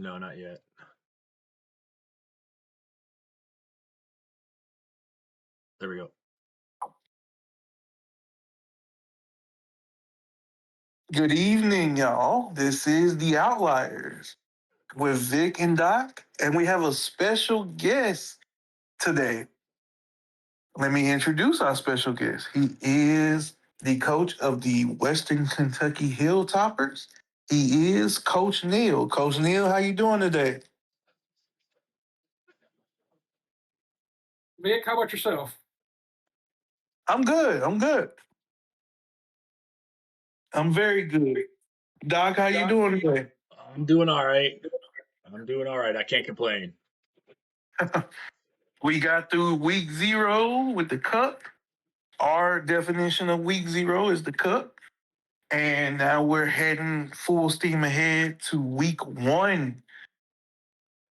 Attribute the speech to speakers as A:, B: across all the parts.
A: No, not yet. There we go.
B: Good evening, y'all. This is the Outliers with Vic and Doc, and we have a special guest today. Let me introduce our special guest. He is the coach of the Western Kentucky Hilltoppers. He is Coach Neal. Coach Neal, how you doing today?
C: Vic, how about yourself?
B: I'm good. I'm very good. Doc, how you doing today?
A: I'm doing all right. I can't complain.
B: We got through week 0 with the cup. Our definition of week 0 is the cup. And now we're heading full steam ahead to week 1.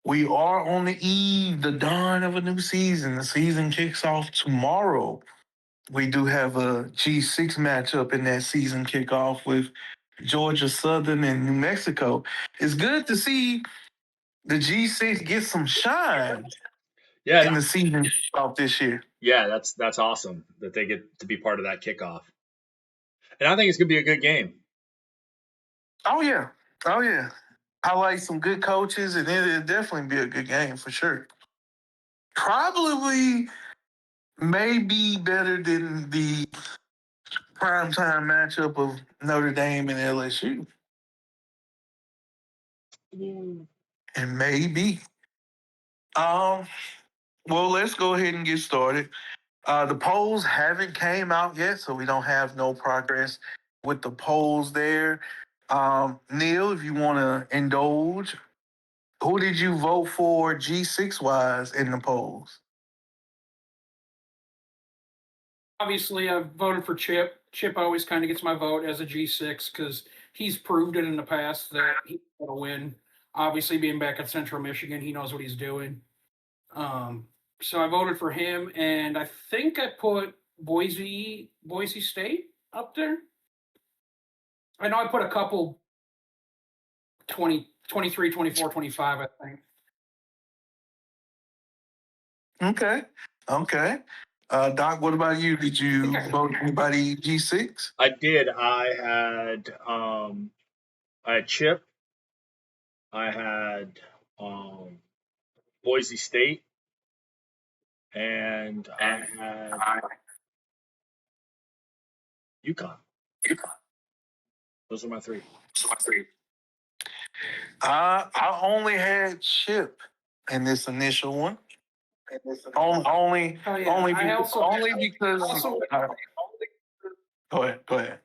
B: We are on the eve, the dawn of a new season. The season kicks off tomorrow. We do have a G6 matchup in that season kickoff with Georgia Southern and New Mexico. It's good to see the G6 get some shine in the season kickoff this year.
A: Yeah, that's awesome that they get to be part of that kickoff. And I think it's gonna be a good game.
B: Oh yeah. I like some good coaches, and it'll definitely be a good game for sure. Probably maybe better than the primetime matchup of Notre Dame and LSU. And maybe. Well, let's go ahead and get started. The polls haven't came out yet, so we don't have no progress with the polls there. Neal, if you want to indulge, who did you vote for G6 wise in the polls?
C: Obviously, I've voted for Chip. Chip always kind of gets my vote as a G6 because he's proved it in the past that he's going to win. Obviously, being back at Central Michigan, he knows what he's doing. So I voted for him, and I think I put Boise State up there. I know I put a couple 20, 23, 24, 25, I think.
B: Okay. Doc, what about you? Did you vote anybody G6?
A: I did. I had Chip. I had Boise State, and I had UConn. Those are my three.
B: I only had Chip in this initial one. Only because. Go ahead.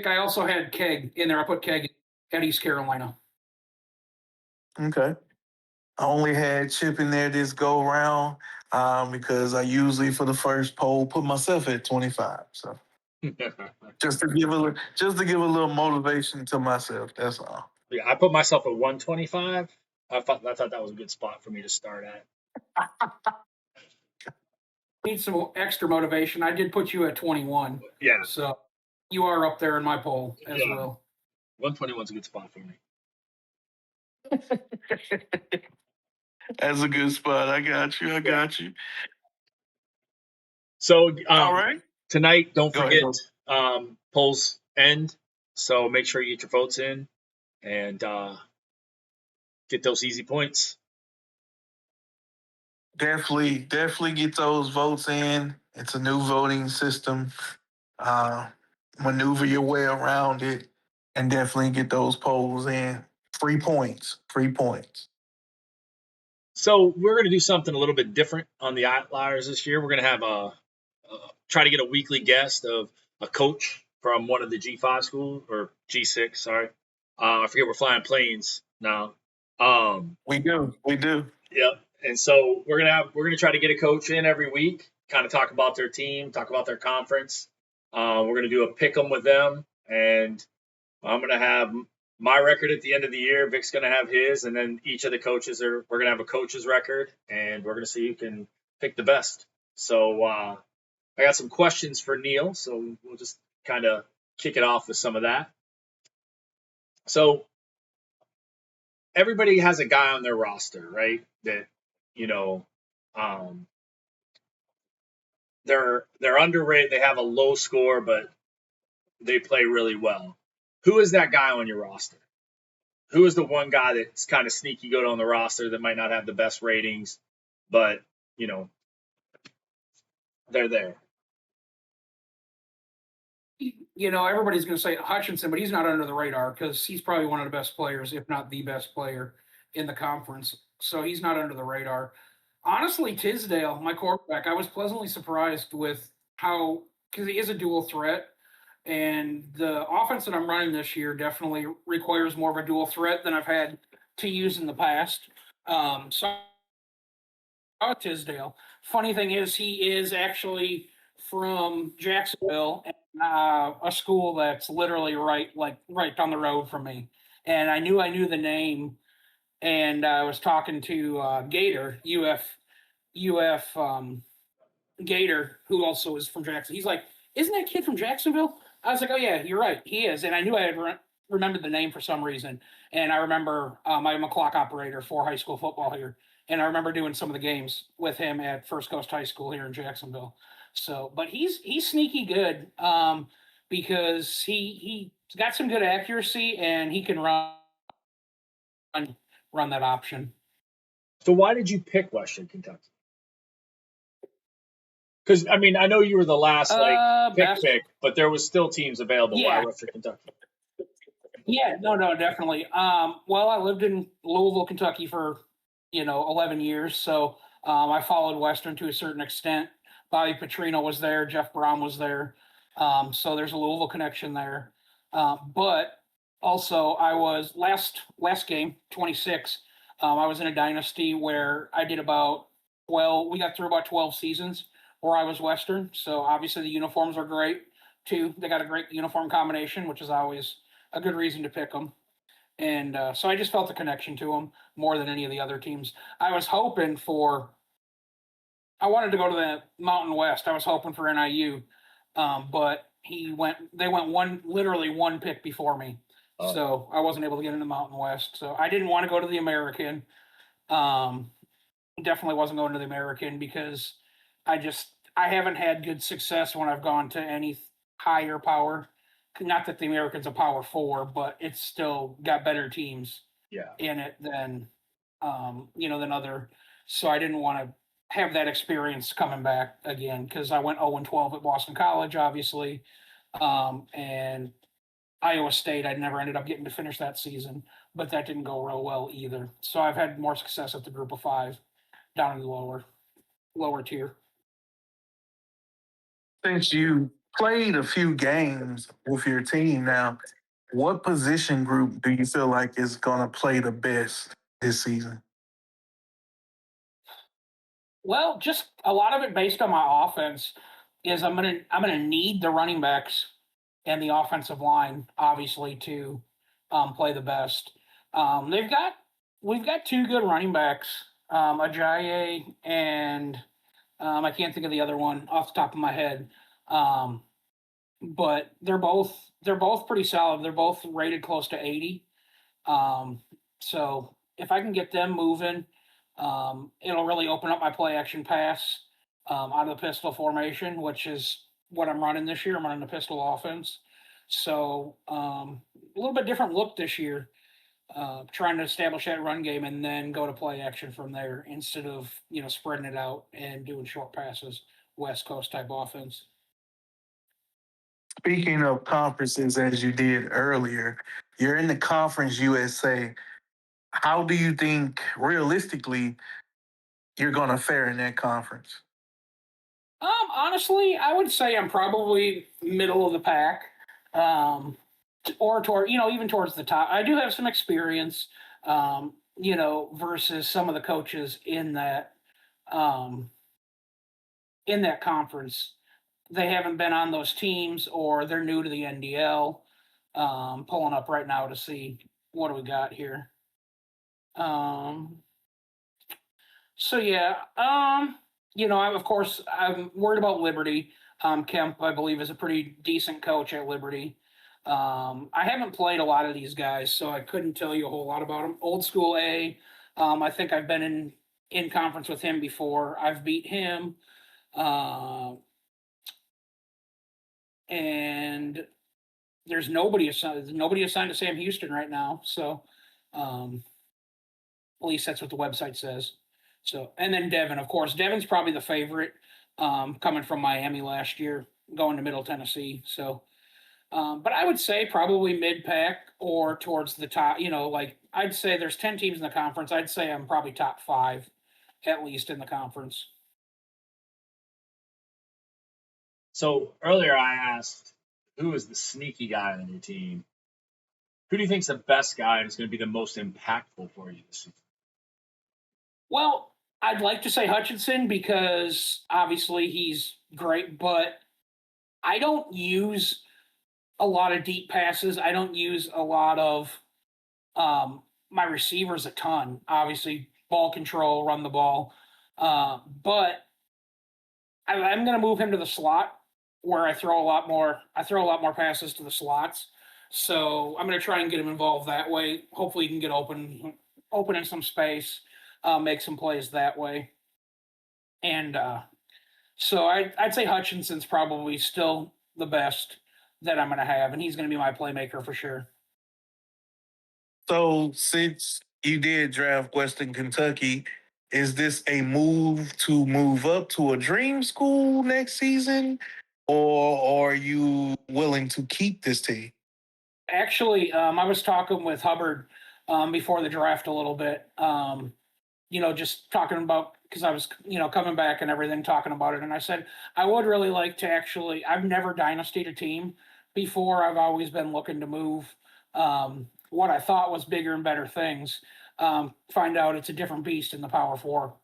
C: I also had Keg in there. I put Keg at East Carolina.
B: Okay. I only had Chip in there this go around because I usually for the first poll put myself at 25. So just to give a little motivation to myself. That's all.
A: Yeah, I put myself at 125. I thought that was a good spot for me to start at.
C: Need some extra motivation. I did put you at 21.
A: Yeah.
C: So you are up there in my poll as well.
A: 121 is a good spot for me.
B: That's a good spot. I got you.
A: So,
B: all right.
A: Tonight, don't forget, polls end. So make sure you get your votes in and get those easy points.
B: Definitely get those votes in. It's a new voting system. Maneuver your way around it and definitely get those polls in. Free points.
A: So we're going to do something a little bit different on the Outliers this year. We're going to have try to get a weekly guest of a coach from one of the G5 schools or G6. Sorry, I forget. We're flying planes now.
B: We do.
A: Yep. And so we're gonna try to get a coach in every week, kind of talk about their team, talk about their conference. We're gonna do a pick 'em with them, and I'm gonna have my record at the end of the year. Vic's gonna have his, and then each of the coaches we're gonna have a coach's record, and we're gonna see who can pick the best. So I got some questions for Neal, so we'll just kind of kick it off with some of that. So everybody has a guy on their roster, right? That you know, um, they're underrated. They have a low score, but they play really well. Who is that guy on your roster? Who is the one guy that's kind of sneaky good on the roster that might not have the best ratings, but they're there?
C: Everybody's going to say Hutchinson, but he's not under the radar because he's probably one of the best players, if not the best player in the conference. So he's not under the radar. Honestly, Tisdale, my quarterback, I was pleasantly surprised with how, because he is a dual threat. And the offense that I'm running this year definitely requires more of a dual threat than I've had to use in the past. So Tisdale. Funny thing is, he is actually from Jacksonville, a school that's literally right down the road from me. And I knew the name, and I was talking to Gator, UF Gator, who also is from Jackson. He's like, "Isn't that kid from Jacksonville?" I was like, "Oh yeah, you're right, he is." And I knew I had remembered the name for some reason. And I remember I'm a clock operator for high school football here, and I remember doing some of the games with him at First Coast High School here in Jacksonville. So, but he's sneaky good because he's got some good accuracy and he can run that option.
A: So why did you pick Western Kentucky? Because I mean, I know you were the last pick, but there was still teams available.
C: Yeah.
A: Why Western Kentucky?
C: Yeah, no, definitely. Well, I lived in Louisville, Kentucky for 11 years, so I followed Western to a certain extent. Bobby Petrino was there, Jeff Brom was there, so there's a Louisville connection there. But also, I was last game 26. I was in a dynasty where I did about 12. We got through about 12 seasons where I was Western. So obviously the uniforms are great too. They got a great uniform combination, which is always a good reason to pick them. And so I just felt the connection to them more than any of the other teams. I wanted to go to the Mountain West. I was hoping for NIU, but they went literally one pick before me.
A: Oh.
C: So I wasn't able to get into Mountain West. So I didn't want to go to the American. Definitely wasn't going to the American because I haven't had good success when I've gone to any higher power. Not that the American's a power 4, but it's still got better teams in it than than other. So I didn't want to have that experience coming back again because I went 0-12 at Boston College, obviously, and Iowa State. I never ended up getting to finish that season, but that didn't go real well either. So I've had more success at the Group of 5 down in the lower tier.
B: Since you played a few games with your team now, what position group do you feel like is going to play the best this season?
C: Well, just a lot of it based on my offense is I'm gonna need the running backs and the offensive line obviously to play the best. We've got 2 good running backs, Ajayi and I can't think of the other one off the top of my head. But they're both pretty solid. They're both rated close to 80. So if I can get them moving, it'll really open up my play action pass out of the pistol formation, which is what I'm running this year. I'm running the pistol offense. So a little bit different look this year, trying to establish that run game and then go to play action from there instead of spreading it out and doing short passes, West Coast type offense.
B: Speaking of conferences, as you did earlier, you're in the Conference USA. How do you think, realistically, you're going to fare in that conference?
C: Honestly, I would say I'm probably middle of the pack, or even towards the top. I do have some experience, versus some of the coaches in that conference. They haven't been on those teams or they're new to the NDL. Pulling up right now to see what do we got here. So yeah, I'm worried about Liberty. Kemp, I believe, is a pretty decent coach at Liberty. I haven't played a lot of these guys, so I couldn't tell you a whole lot about them. Old School A, I think I've been in conference with him before. I've beat him. And there's nobody assigned to Sam Houston right now. So at least that's what the website says. So, and then Devin, of course. Devin's probably the favorite, coming from Miami last year, going to Middle Tennessee. So, but I would say probably mid pack or towards the top. Like I'd say there's 10 teams in the conference. I'd say I'm probably top 5, at least in the conference.
A: So earlier I asked who is the sneaky guy on your team. Who do you think's the best guy and is going to be the most impactful for you this season?
C: Well, I'd like to say Hutchinson because obviously he's great, but I don't use a lot of deep passes. I don't use a lot of my receivers a ton. Obviously, ball control, run the ball, but I'm going to move him to the slot where I throw a lot more. I throw a lot more passes to the slots. So I'm going to try and get him involved that way. Hopefully, he can get open in some space, make some plays that way. And so I'd say Hutchinson's probably still the best that I'm going to have, and he's going to be my playmaker for sure.
B: So since you did draft Western Kentucky, is this a move to move up to a dream school next season, or are you willing to keep this team?
C: Actually, I was talking with Hubbard before the draft a little bit. Just talking about because I was, coming back and everything, talking about it, and I said I would really like to actually. I've never dynastied a team before. I've always been looking to move what I thought was bigger and better things. Find out it's a different beast in the Power Four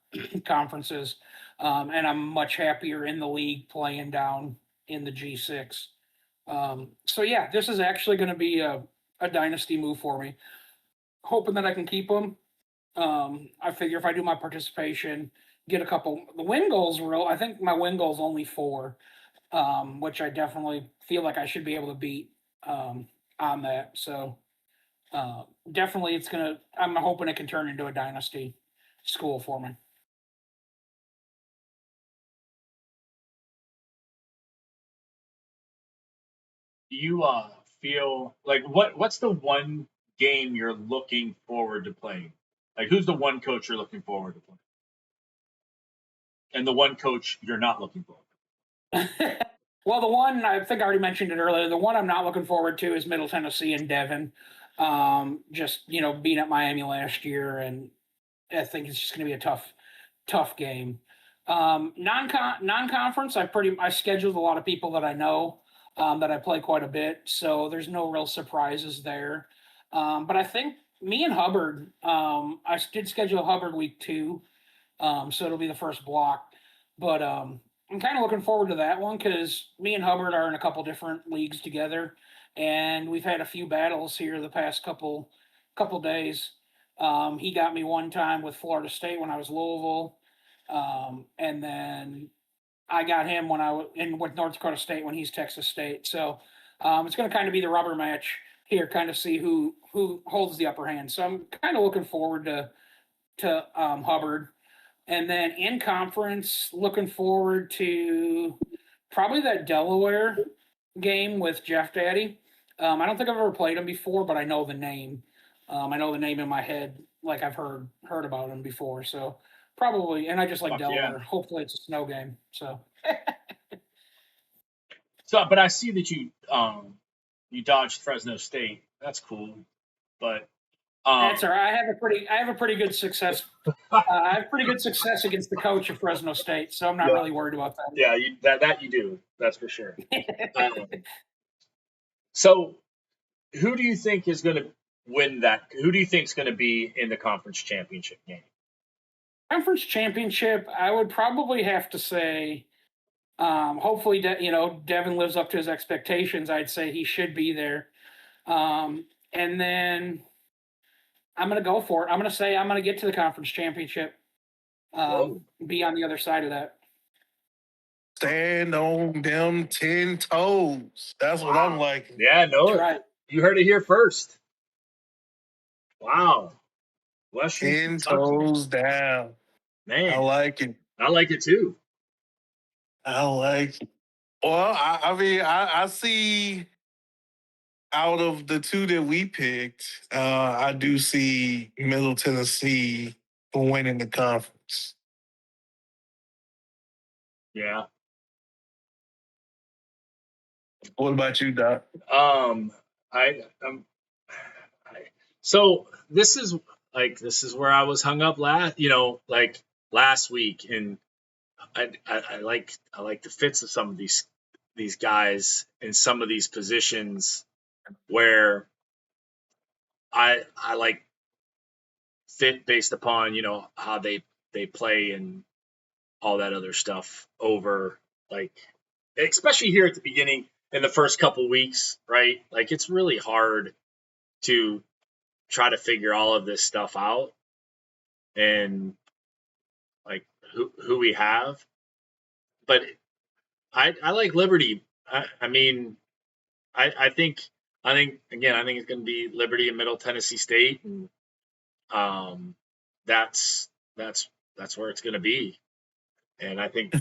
C: conferences, and I'm much happier in the league playing down in the G6. So yeah, this is actually going to be a dynasty move for me. Hoping that I can keep them. I figure if I do my participation, get a couple. The win goals I think my win goal is only 4, which I definitely feel like I should be able to beat on that. So definitely, I'm hoping it can turn into a dynasty school for me.
A: Do you feel like what's the one game you're looking forward to playing? Like who's the one coach you're looking forward to playing? And the one coach you're not looking forward to?
C: Well, the one I think I already mentioned it earlier. The one I'm not looking forward to is Middle Tennessee and Devon. Just being at Miami last year, and I think it's just going to be a tough game. Non-conference, I scheduled a lot of people that I know that I play quite a bit, so there's no real surprises there. But I think me and Hubbard, I did schedule Hubbard week 2, so it'll be the first block. But I'm kind of looking forward to that one because me and Hubbard are in a couple different leagues together, and we've had a few battles here the past couple days. He got me one time with Florida State when I was Louisville, and then I got him when I was with North Dakota State when he's Texas State. So it's going to kind of be the rubber match here, kind of see who holds the upper hand. So I'm kind of looking forward to Hubbard. And then in conference, looking forward to probably that Delaware game with Jeff Daddy. I don't think I've ever played him before, but I know the name. I know the name in my head, like I've heard about him before. So probably, and I just like
A: Fuck
C: Delaware.
A: yeah.
C: Hopefully, it's a snow game. So.
A: So, but I see that you dodged Fresno State. That's cool. But
C: That's all right. I have a pretty good success. I have pretty good success against the coach of Fresno State, so I'm not really worried about that.
A: yeah, that you do. That's for sure. So, who do you think is going to win that? Who do you think is going to be in the conference championship game?
C: Conference championship, I would probably have to say, hopefully, Devin lives up to his expectations. I'd say he should be there. And then I'm going to go for it. I'm going to say I'm going to get to the conference championship. Be on the other side of that.
B: Stand on them 10 toes. That's what I'm liking.
A: Yeah, no,
C: That's right.
A: you heard it here first. Wow. Western
B: 10
A: Kentucky.
B: toes down.
A: Man,
B: I like it.
A: I like it too.
B: I like it. Well, I see out of the two that we picked, I do see Middle Tennessee winning the conference.
A: Yeah.
B: What about you, Doc?
A: I so this is where I was hung up last week, and I like the fits of some of these guys in some of these positions where I like fit based upon how they play and all that other stuff over, like, especially here at the beginning in the first couple weeks, right? Like, it's really hard to try to figure all of this stuff out and like who we have. But I like Liberty. I mean, I think again, I think it's going to be Liberty and Middle Tennessee State, and that's that's where it's going to be. And I think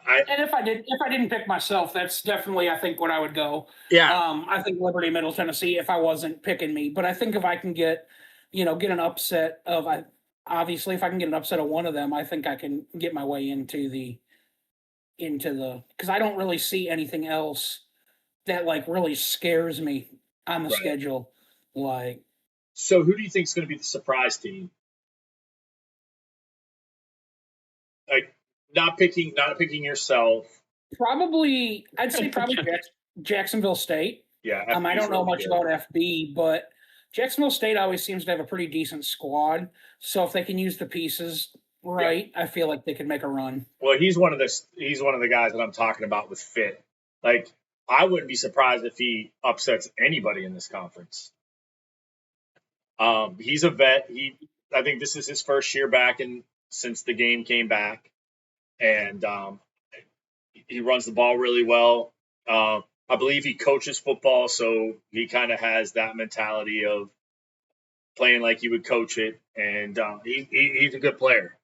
C: And if I didn't pick myself, that's definitely, I think, what I would go.
A: yeah,
C: I think Liberty, Middle Tennessee, if I wasn't picking me. But I think if I can get an upset of, obviously, if I can get an upset of one of them, I think I can get my way into the because I don't really see anything else that like really scares me on the
A: right.
C: schedule. Like,
A: So who do you think is going to be the surprise team? Like, not picking yourself.
C: probably, I'd say probably Jacksonville State.
A: Yeah,
C: I
A: FB's
C: don't know
A: really
C: much
A: good.
C: about FB, but Jacksonville State always seems to have a pretty decent squad. So if they can use the pieces right, I feel like they could make a run.
A: Well, he's one of the guys that I'm talking about with fit. Like, I wouldn't be surprised if he upsets anybody in this conference. He's a vet. I think this is his first year back since the game came back, and he runs the ball really well. I believe he coaches football, so he kind of has that mentality of playing like you would coach it, and he's a good player.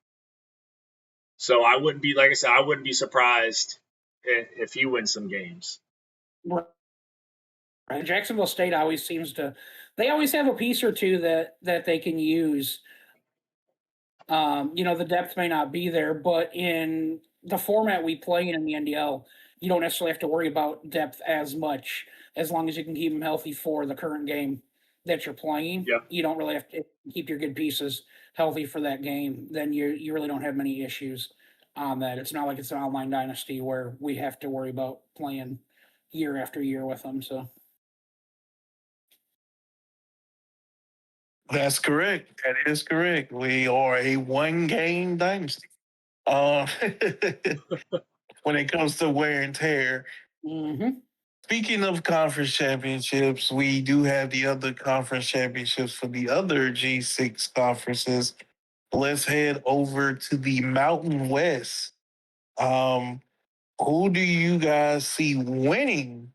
A: So I wouldn't be, like I said, I wouldn't be surprised if he wins some games.
C: Right. Jacksonville State always seems to, they always have a piece or two that they can use. The depth may not be there, but in the format we play in the NDL, you don't necessarily have to worry about depth as much as long as you can keep them healthy for the current game that you're playing.
A: Yep.
C: You don't really have to keep your good pieces healthy for that game. Then you really don't have many issues on that. It's not like it's an online dynasty where we have to worry about playing year after year with them. So
B: That's correct. That is correct. We are a one-game dynasty. When it comes to wear and tear.
C: mm-hmm.
B: Speaking of conference championships, we do have the other conference championships for the other G6 conferences. Let's head over to the Mountain West. Who do you guys see winning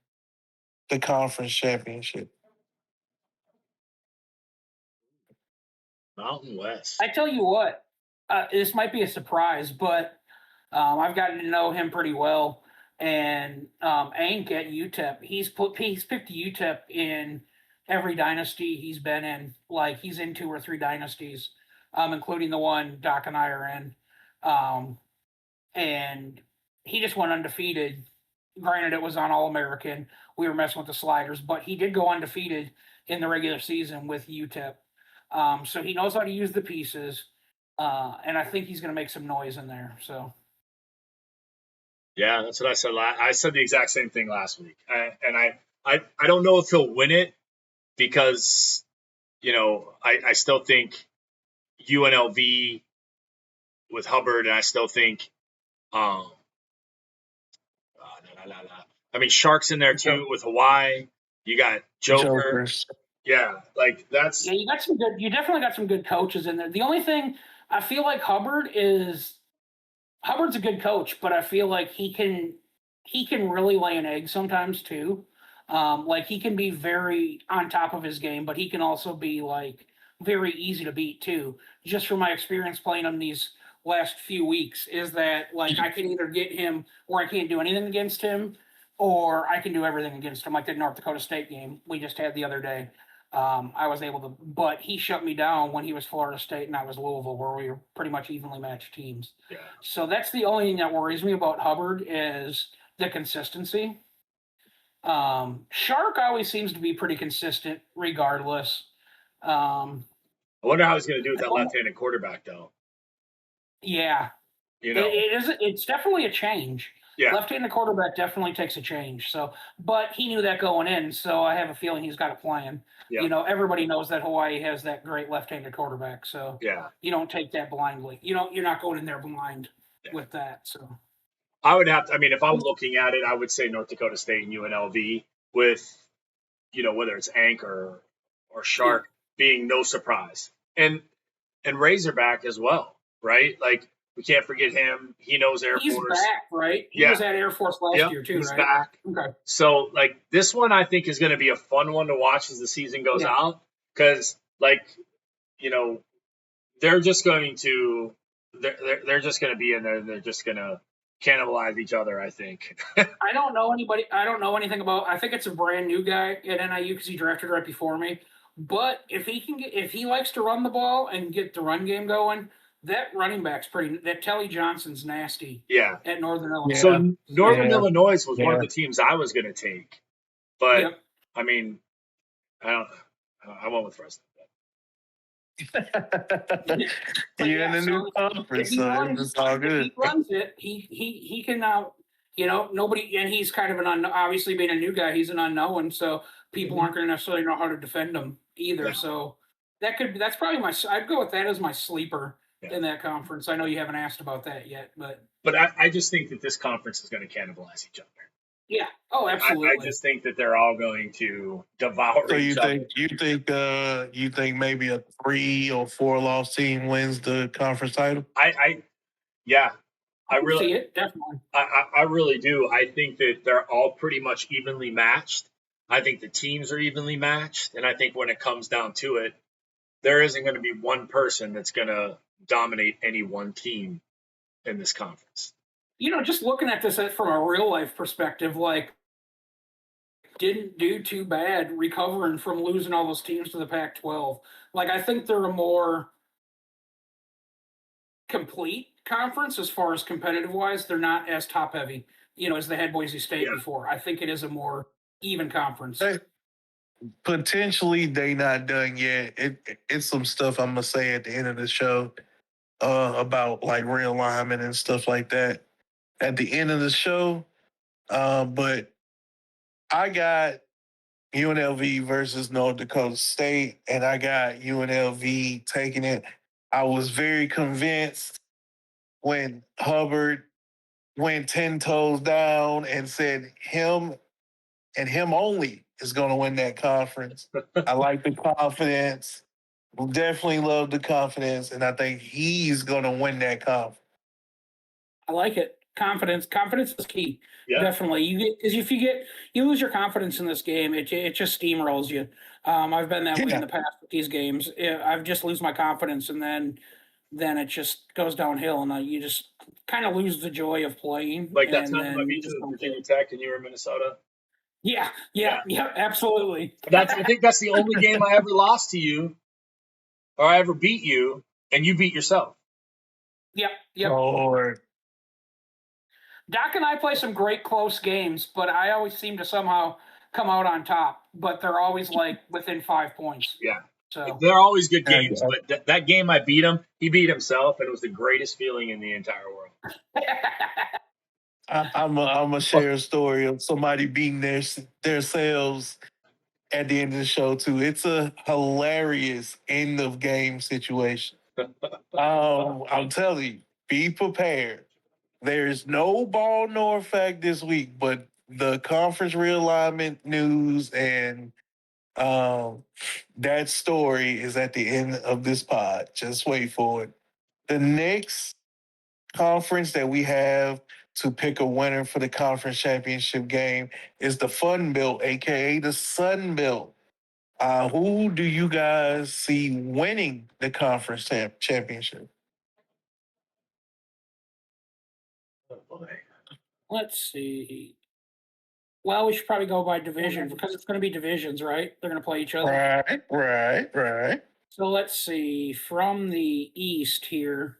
B: the conference championship?
A: Mountain West.
C: I tell you what, this might be a surprise, but I've gotten to know him pretty well. And Ank at UTEP, he's picked UTEP in every dynasty he's been in. Like, he's in 2 or 3 dynasties, including the one Doc and I are in. And he just went undefeated. Granted, it was on All American. We were messing with the sliders, but he did go undefeated in the regular season with UTEP. So he knows how to use the pieces, and I think he's going to make some noise in there. So
A: Yeah, that's what I said. I said the exact same thing last week, I don't know if he'll win it because I still think UNLV with Hubbard, and I still think I mean, Shark's in there too with Hawaii. You got Joker.
B: Jokers.
A: Yeah, like that's.
C: yeah, you got some good. You definitely got some good coaches in there. The only thing I feel like Hubbard is Hubbard's a good coach, but I feel like he can really lay an egg sometimes too. Like he can be very on top of his game, but he can also be like very easy to beat too. Just from my experience playing him these last few weeks, is that like I can either get him or I can't do anything against him, or I can do everything against him. Like that North Dakota State game we just had the other day. I was able to, but he shut me down when he was Florida State and I was Louisville, where we were pretty much evenly matched teams.
A: Yeah.
C: So that's the only thing that worries me about Hubbard is the consistency. Shark always seems to be pretty consistent, regardless. Um,
A: I wonder how he's going to do with that left-handed quarterback, though.
C: yeah,
A: You know,
C: it is. It's definitely a change.
A: yeah,
C: Left-handed quarterback definitely takes a change. So, but he knew that going in, so I have a feeling he's got a plan.
A: yeah,
C: You know, everybody knows that Hawaii has that great left-handed quarterback, so
A: yeah.
C: you don't take that blindly. You're not going in there blind with that. So
A: I would have to. I mean, if I'm looking at it, I would say North Dakota State and UNLV with, whether it's Anchor or Shark being no surprise, and Razorback as well, right? Like we can't forget him. He knows Air
C: he's
A: Force.
C: back, right? He
A: Yeah.
C: was at Air Force last year too,
A: he's
C: right?
A: back.
C: Okay.
A: So like this one, I think is going to be a fun one to watch as the season goes out because they're just going to they're just going to be in there and they're just going to cannibalize each other, I think.
C: I don't know anybody. I don't know anything about. I think it's a brand new guy at NIU because he drafted right before me. But if he likes to run the ball and get the run game going, that running back's pretty. That Telly Johnson's nasty.
A: Yeah.
C: At Northern Illinois.
A: So Northern Illinois was one of the teams I was going to take, but I mean, I went with Fresno.
B: You're in the new conference, so it's all good.
C: If he runs it, he can nobody, and he's kind of obviously being a new guy, he's an unknown, so people aren't going to necessarily know how to defend him either. Yeah. So that's probably I'd go with that as my sleeper in that conference. I know you haven't asked about that yet, but
A: I just think that this conference is going to cannibalize each other.
C: Yeah. Oh, absolutely.
A: I just think that they're all going to devour each other.
B: You think maybe a 3 or 4 loss team wins the conference title?
A: I really
C: see it, definitely.
A: I really do. I think that they're all pretty much evenly matched. I think the teams are evenly matched, and I think when it comes down to it, there isn't going to be one person that's going to dominate any one team in this conference.
C: Just looking at this from a real life perspective, like didn't do too bad recovering from losing all those teams to the Pac-12. Like I think they're a more complete conference as far as competitive wise. They're not as top heavy, as they had Boise State before. I think it is a more even conference.
B: Potentially they not done yet. It's some stuff I'm gonna say at the end of the show about like realignment and stuff like that at the end of the show. But I got UNLV versus North Dakota State, and I got UNLV taking it. I was very convinced when Hubbard went 10 toes down and said him and him only is going to win that conference. I like the confidence. Definitely love the confidence, and I think he's going to win that conference.
C: I like it. Confidence is key.
A: Yeah.
C: Definitely. If you lose your confidence in this game, it just steamrolls you. I've been that way in the past with these games. I've just lose my confidence, and then it just goes downhill, and you just kind of lose the joy of playing.
A: Like that time I beat you at Virginia Tech and you were in Minnesota.
C: Yeah, absolutely.
A: I think that's the only game I ever lost to you, or I ever beat you, and you beat yourself.
C: Yep.
B: Lord.
C: Doc and I play some great close games, but I always seem to somehow come out on top. But they're always like within 5 points.
A: Yeah.
C: So
A: they're always good games, but that game I beat him, he beat himself, and it was the greatest feeling in the entire world.
B: I'm gonna share a story of somebody beating themselves at the end of the show too. It's a hilarious end of game situation. I'm telling you, be prepared. There's no ball nor fact this week, but the conference realignment news and that story is at the end of this pod. Just wait for it. The Knicks conference that we have to pick a winner for the conference championship game is the Fun Belt, aka the Sun Belt. Who do you guys see winning the conference championship?
A: Oh, boy.
C: Let's see. Well, we should probably go by division because it's going to be divisions, right? They're going to play each other.
B: Right.
C: So let's see. From the East here,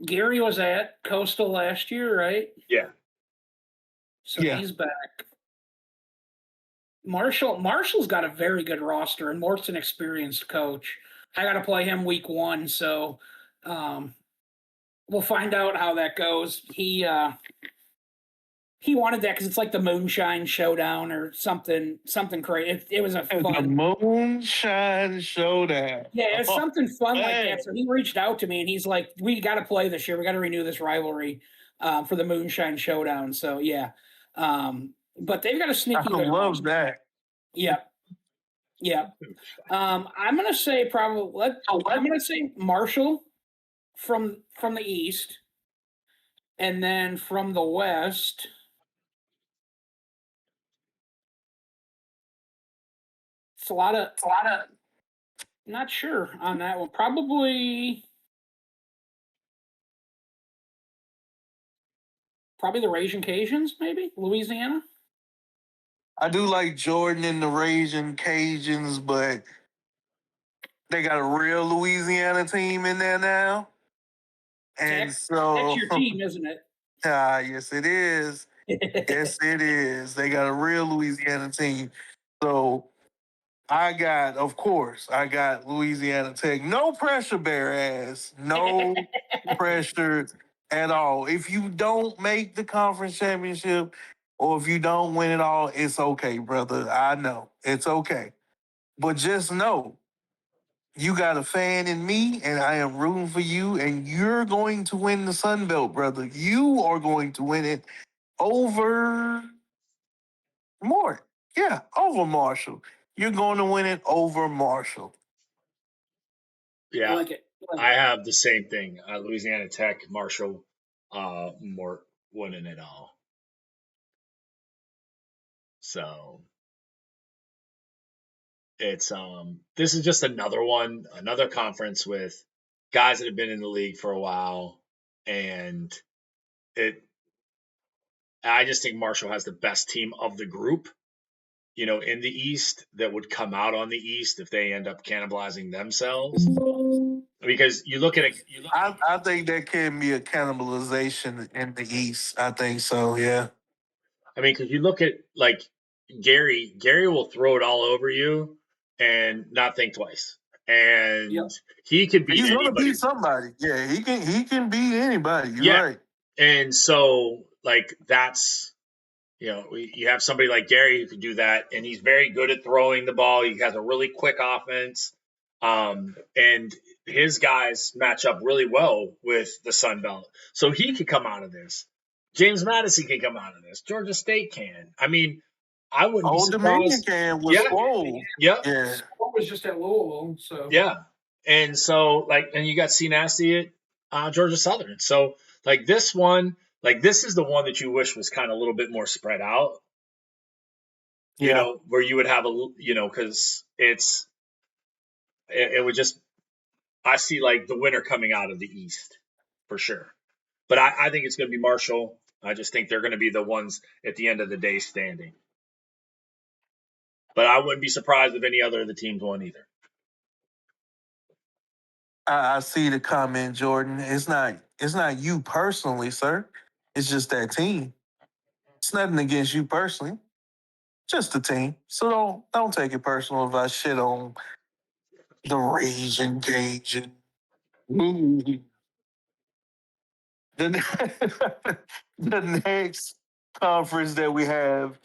C: Gary was at Coastal last year, right?
A: Yeah.
C: So
B: Yeah.
C: he's back. Marshall's got a very good roster, and Mort's an experienced coach. I got to play him week 1, so we'll find out how that goes. He wanted that because it's like the Moonshine Showdown or something crazy. It was a
B: The
C: fun.
B: Moonshine Showdown.
C: Yeah, it's something fun like
B: man.
C: that. So he reached out to me and he's like, "We got to play this year. We got to renew this rivalry for the Moonshine Showdown." So yeah, but they've got a sneaky.
B: I love that.
C: Yeah, yeah. I'm gonna say probably. I'm gonna say Marshall from the East, and then from the West. It's a lot of. Not sure on that one. Probably the Raging Cajuns, maybe Louisiana.
B: I do like Jordan and the Raging Cajuns, but they got a real Louisiana team in there now. And so
C: That's your team, isn't it?
B: yes, it is. Yes, it is. They got a real Louisiana team. So I got Louisiana Tech. No pressure, bear ass. No pressure at all. If you don't make the conference championship or if you don't win it all, it's okay, brother. I know. It's okay. But just know you got a fan in me, and I am rooting for you, and you're going to win the Sun Belt, brother. You are going to win it over Mort. Yeah, over Marshall. You're going to win it over Marshall.
A: Yeah.
C: I like it.
A: I have the same thing. Louisiana Tech, Marshall, Mort winning it all. So it's this is just another conference with guys that have been in the league for a while, and I just think Marshall has the best team of the group, in the East that would come out on the East if they end up cannibalizing themselves. Because you look at it,
B: I think there can be a cannibalization in the East. I think so, yeah.
A: I mean, because you look at like Gary will throw it all over you and not think twice, and he could beat
B: He's gonna
A: anybody.
B: beat somebody. Yeah, he can beat anybody. You're
A: Yeah,
B: right.
A: and so like that's you have somebody like Gary who could do that, and he's very good at throwing the ball. He has a really quick offense, and his guys match up really well with the Sun Belt, so he could come out of this. James Madison can come out of this. Georgia State can. I mean, I wouldn't be
B: Old Dominion
A: surprised.
B: can with
A: Yeah,
B: Swole.
A: yep,
B: Yeah.
C: Sport was just at Louisville, so
A: yeah, and so and you got C Nasty at Georgia Southern. So this one, this is the one that you wish was kind of a little bit more spread out.
B: Yeah.
A: Where you would have because it would just, I see the winner coming out of the East for sure. But I think it's going to be Marshall. I just think they're going to be the ones at the end of the day standing. But I wouldn't be surprised if any other of the teams won either.
B: I see the comment, Jordan. It's not you personally, sir. It's just that team. It's nothing against you personally. Just the team. So don't take it personal if I shit on the Raging Cajun. The, the next conference that we have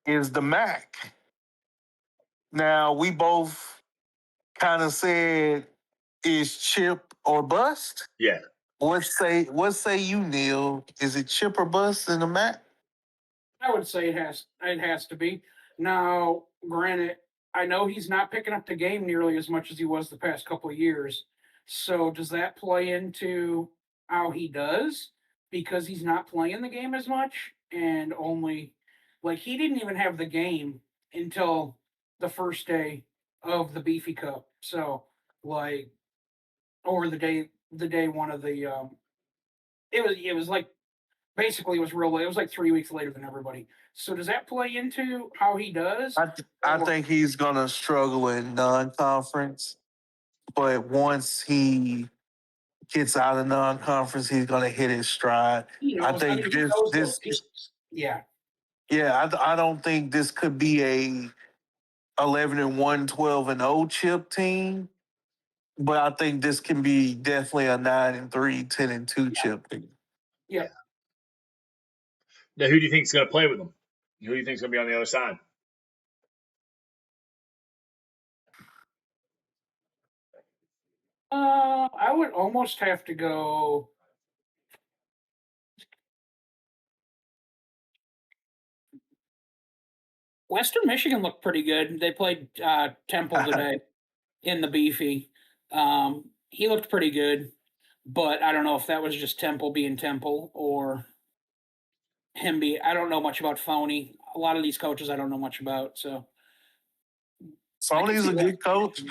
B: is the MAC. Now we both kind of said is chip or bust.
A: Yeah.
B: What say you, Neal? Is it chip or bust in the MAC?
C: I would say it has to be. Now, granted, I know he's not picking up the game nearly as much as he was the past couple of years, So does that play into how he does? Because he's not playing the game as much and only like he didn't even have the game until the first day of the Beefy Cup. So like or the day one of the it was like basically it was real it was like 3 weeks later than everybody. So does that play into how he does?
B: I think he's gonna struggle in non-conference, but once he gets out of non-conference, he's gonna hit his stride.
C: He
B: I
C: knows. I
B: think
C: mean, he knows those
B: this
C: teams. Yeah.
B: yeah, I don't think this could be a 11-1, 12-0 chip team, but I think this can be definitely a 9-3, 10-2
C: Yeah.
B: chip team.
C: Yeah.
A: Now, who do you think is going to play with them? Who do you think is going to be on the other side?
C: I would almost have to go. Western Michigan looked pretty good. They played Temple today in the Beefy. He looked pretty good, but I don't know if that was just Temple being Temple or him be. I don't know much about Phony. A lot of these coaches I don't know much about, so I can
B: Sony's
C: see
B: a
C: that.
B: good coach.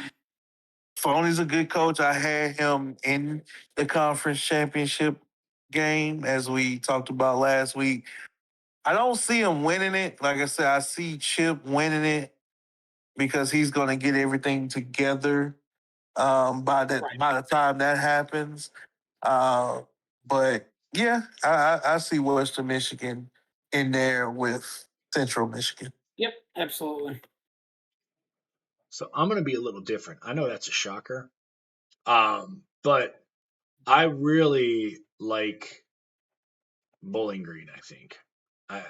B: Phony's a good coach. I had him in the conference championship game, as we talked about last week. I don't see him winning it. Like I said, I see Chip winning it because he's going to get everything together
C: Right.
B: by the time that happens. Uh, but yeah, I see Western Michigan in there with Central Michigan.
C: Yep. Absolutely.
A: So I'm going to be a little different. I know that's a shocker, but I really like Bowling Green. I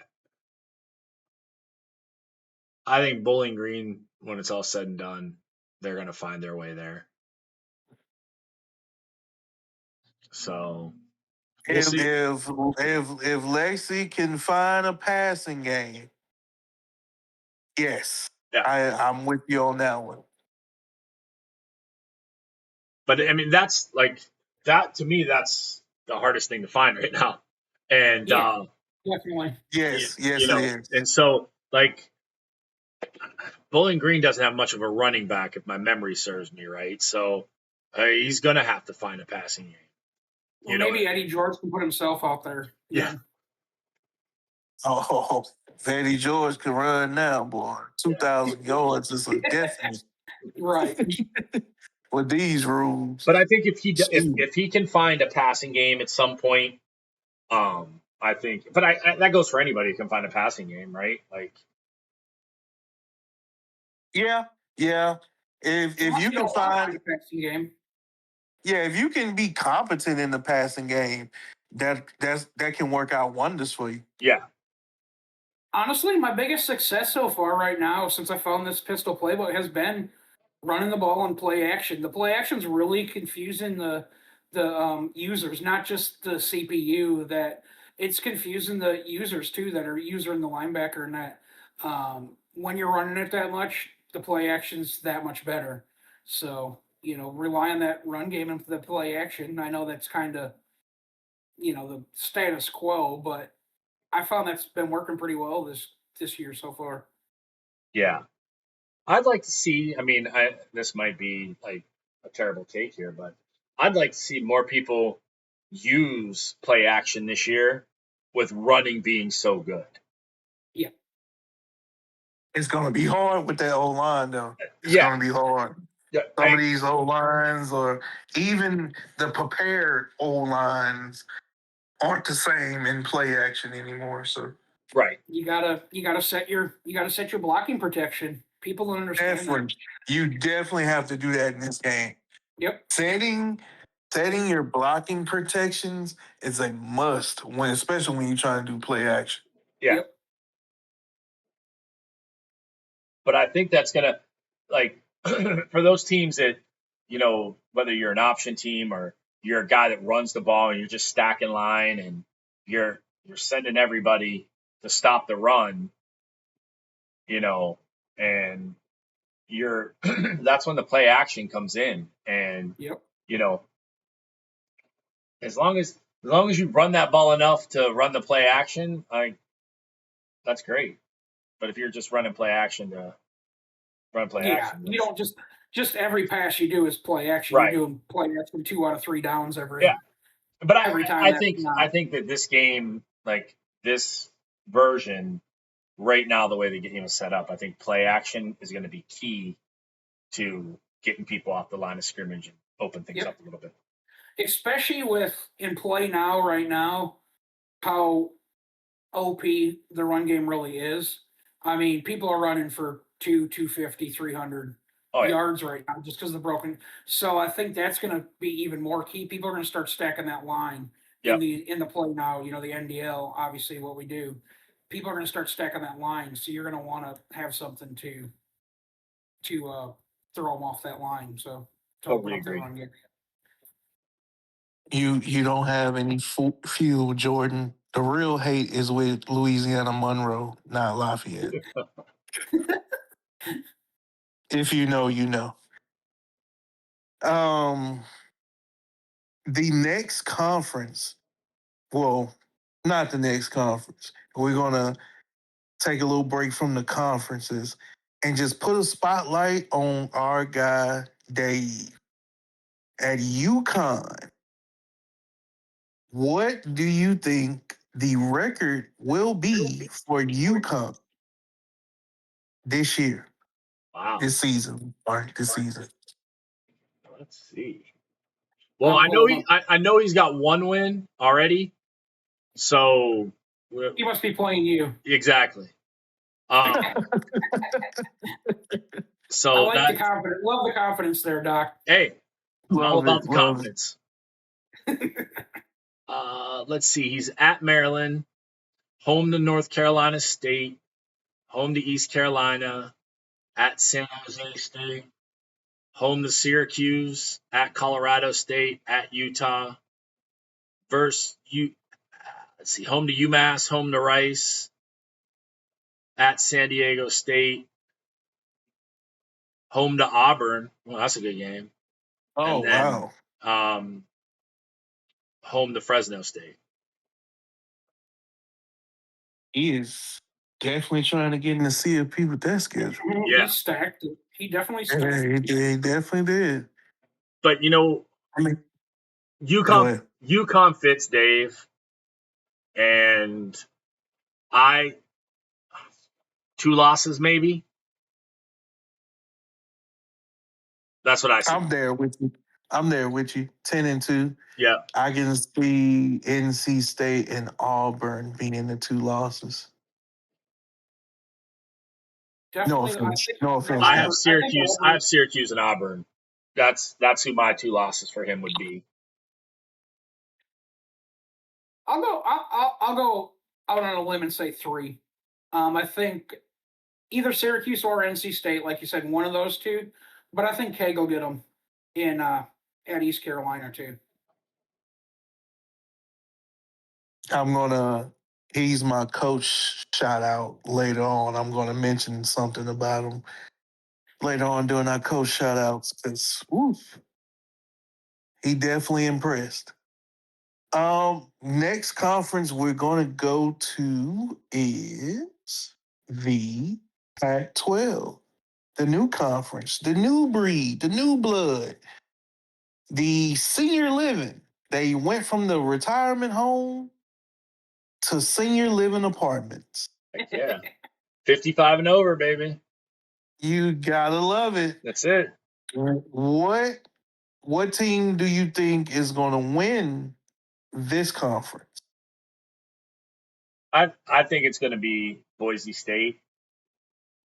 A: I think Bowling Green, when it's all said and done, they're going to find their way there. So we'll
B: If
A: see.
B: if if Lexi can find a passing game, yes,
A: Yeah,
B: I'm with you on that one.
A: but I mean that's like that to me. That's the hardest thing to find right now, and
C: Yeah. Definitely.
B: Yes, yes, it is.
A: and so like Bowling Green doesn't have much of a running back if my memory serves me right. So he's going to have to find a passing game.
C: Or
A: You know what
C: maybe
A: I mean?
C: Eddie George can put himself out there.
A: Yeah.
C: Yeah.
B: Oh, Vandy George can run now, boy. 2,000 yards is a definite
C: Right.
B: with these rules.
A: But I think if
B: Shoot.
A: if he can find a passing game at some point, I think. But that goes for anybody who can find a passing game, right? Like,
B: Yeah, yeah. If you can find
C: passing game.
B: yeah, if you can be competent in the passing game, that can work out wonders for you.
A: yeah,
C: Honestly, my biggest success so far right now, since I found this pistol playbook, has been running the ball and play action. The play action's really confusing the users, not just the CPU. That it's confusing the users too that are using the linebacker and that when you're running it that much, the play action's that much better. So rely on that run game and the play action. I know that's kind of the status quo, but I found that's been working pretty well this year so far.
A: yeah. I'd like to see. I mean, this might be like a terrible take here, but I'd like to see more people use play action this year with running being so good.
C: Yeah.
B: It's gonna be hard with that old line though. It's
A: Yeah,
B: gonna be hard.
A: yeah,
B: Some of these old lines or even the prepared old lines aren't the same in play action anymore. So
A: right.
C: You gotta set your blocking protection. People don't understand that.
B: you definitely have to do that in this game.
C: Yep.
B: Setting your blocking protections is a must when especially when you're trying to do play action.
A: Yeah.
C: Yep.
A: But I think that's gonna like for those teams that whether you're an option team or you're a guy that runs the ball and you're just stacking line and you're sending everybody to stop the run, and you're that's when the play action comes in and
C: Yep.
A: you know, as long as you run that ball enough to run the play action, that's great. But if you're just running play action to run play
C: Yeah,
A: action,
C: you
A: that's
C: don't just every pass you do is play action. You're
A: right.
C: doing play action 2 out of 3 downs
A: Yeah. But
C: every time.
A: I
C: That's
A: think
C: not.
A: that this game, like this version, right now, the way the game is set up, I think play action is going to be key to getting people off the line of scrimmage and open things up a little bit.
C: Especially with in play now, right now, how OP the run game really is. I mean, people are running for 250, 300 yards right now just because of the broken. So I think that's going to be even more key. People are going to start stacking that line in the play now. You know, the NDL, obviously, what we do. People are going to start stacking that line, so you're going to want to have something to throw them off that line. So to open
A: Totally
C: up that
A: agree.
C: run game.
B: You don't have any fuel, Jordan. The real hate is with Louisiana Monroe, not Lafayette. If you know, you know. The next conference, well, not the next conference. We're gonna take a little break from the conferences and just put a spotlight on our guy Dave at UConn. What do you think the record will be for UConn this year,
A: Wow.
B: this season, or this season?
A: Let's see. Well,
C: I'm pulling up.
A: I know he's got one win already. So
C: He must be playing you.
A: exactly.
C: I
A: So
C: like the
A: that
C: confidence. Love the confidence there, Doc.
A: hey, it's all
B: Love
A: about
B: it,
A: the
B: love it.
A: confidence. Let's see. He's at Maryland, home to North Carolina State, home to East Carolina, at San Jose State, home to Syracuse, at Colorado State, at Utah, versus let's see, home to UMass, home to Rice, at San Diego State, home to Auburn. Well, that's a good game.
B: Oh,
A: And then
B: wow.
A: home to Fresno State.
B: He is definitely trying to get in the sea of people with that schedule.
A: Yeah.
C: He stacked it. He definitely
B: Yeah,
C: stacked it.
B: he definitely did.
A: But you know,
B: I mean, go ahead.
A: UConn fits Dave, and I 2 losses maybe. That's what I see.
B: I'm there with you. 10-2.
A: Yeah.
B: I can see NC State and Auburn being the 2 losses. No
C: Definitely,
B: offense. No
C: no,
B: offense.
A: I have
C: Auburn. I think
A: Syracuse. I
C: Auburn.
A: have Syracuse and Auburn. That's who my 2 losses for him would be.
C: I'll go out on a limb and say 3. I think either Syracuse or NC State, like you said, one of those two. But I think Keg will get them in at East Carolina too.
B: He's my coach shout out later on. I'm gonna mention something about him later on during our coach shout outs because he definitely impressed. Next conference we're gonna go to is the Pac-12, the new conference, the new breed, the new blood, the senior living. They went from the retirement home to senior living apartments.
A: Heck yeah. 55 and over, baby.
B: You gotta love it.
A: That's it.
B: What team do you think is gonna win this conference?
A: I think it's going to be Boise State,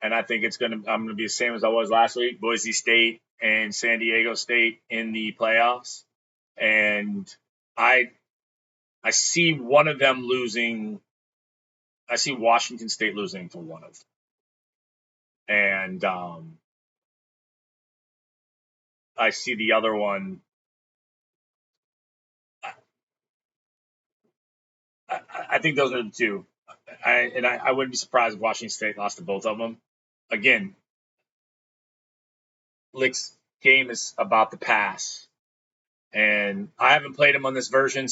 A: and I think I'm going to be the same as I was last week. Boise State and San Diego State in the playoffs, and I see one of them losing. I see Washington State losing to one of them, and I see the other one. I think those are the two. I wouldn't be surprised if Washington State lost to both of them. Again, Lick's game is about the pass, and I haven't played him on this version,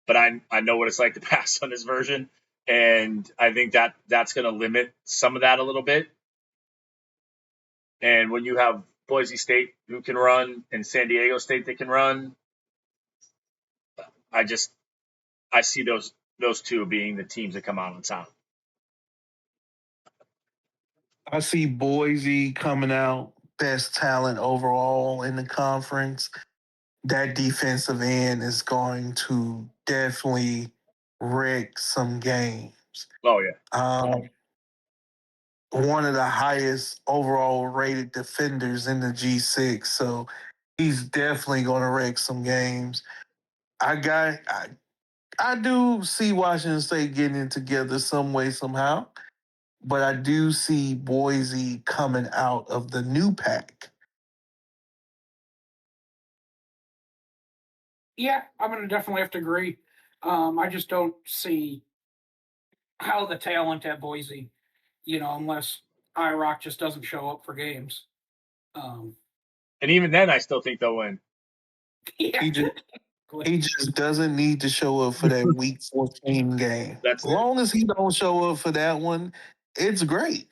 A: but I know what it's like to pass on this version, and I think that's going to limit some of that a little bit. And when you have Boise State who can run and San Diego State that can run, I see those two being the teams that come out on top.
B: I see Boise coming out best talent overall in the conference. That defensive end is going to definitely wreck some games.
A: Oh yeah.
B: One of the highest overall rated defenders in the G6, so he's definitely going to wreck some games. I do see Washington State getting it together some way, somehow, but I do see Boise coming out of the new pack.
C: Yeah, I'm going to definitely have to agree. I just don't see how the talent at Boise, unless IROC just doesn't show up for games.
A: And even then, I still think they'll win.
C: Yeah.
B: He just doesn't need to show up for that week 14 game.
A: That's
B: as long as he don't show up for that one, it's great.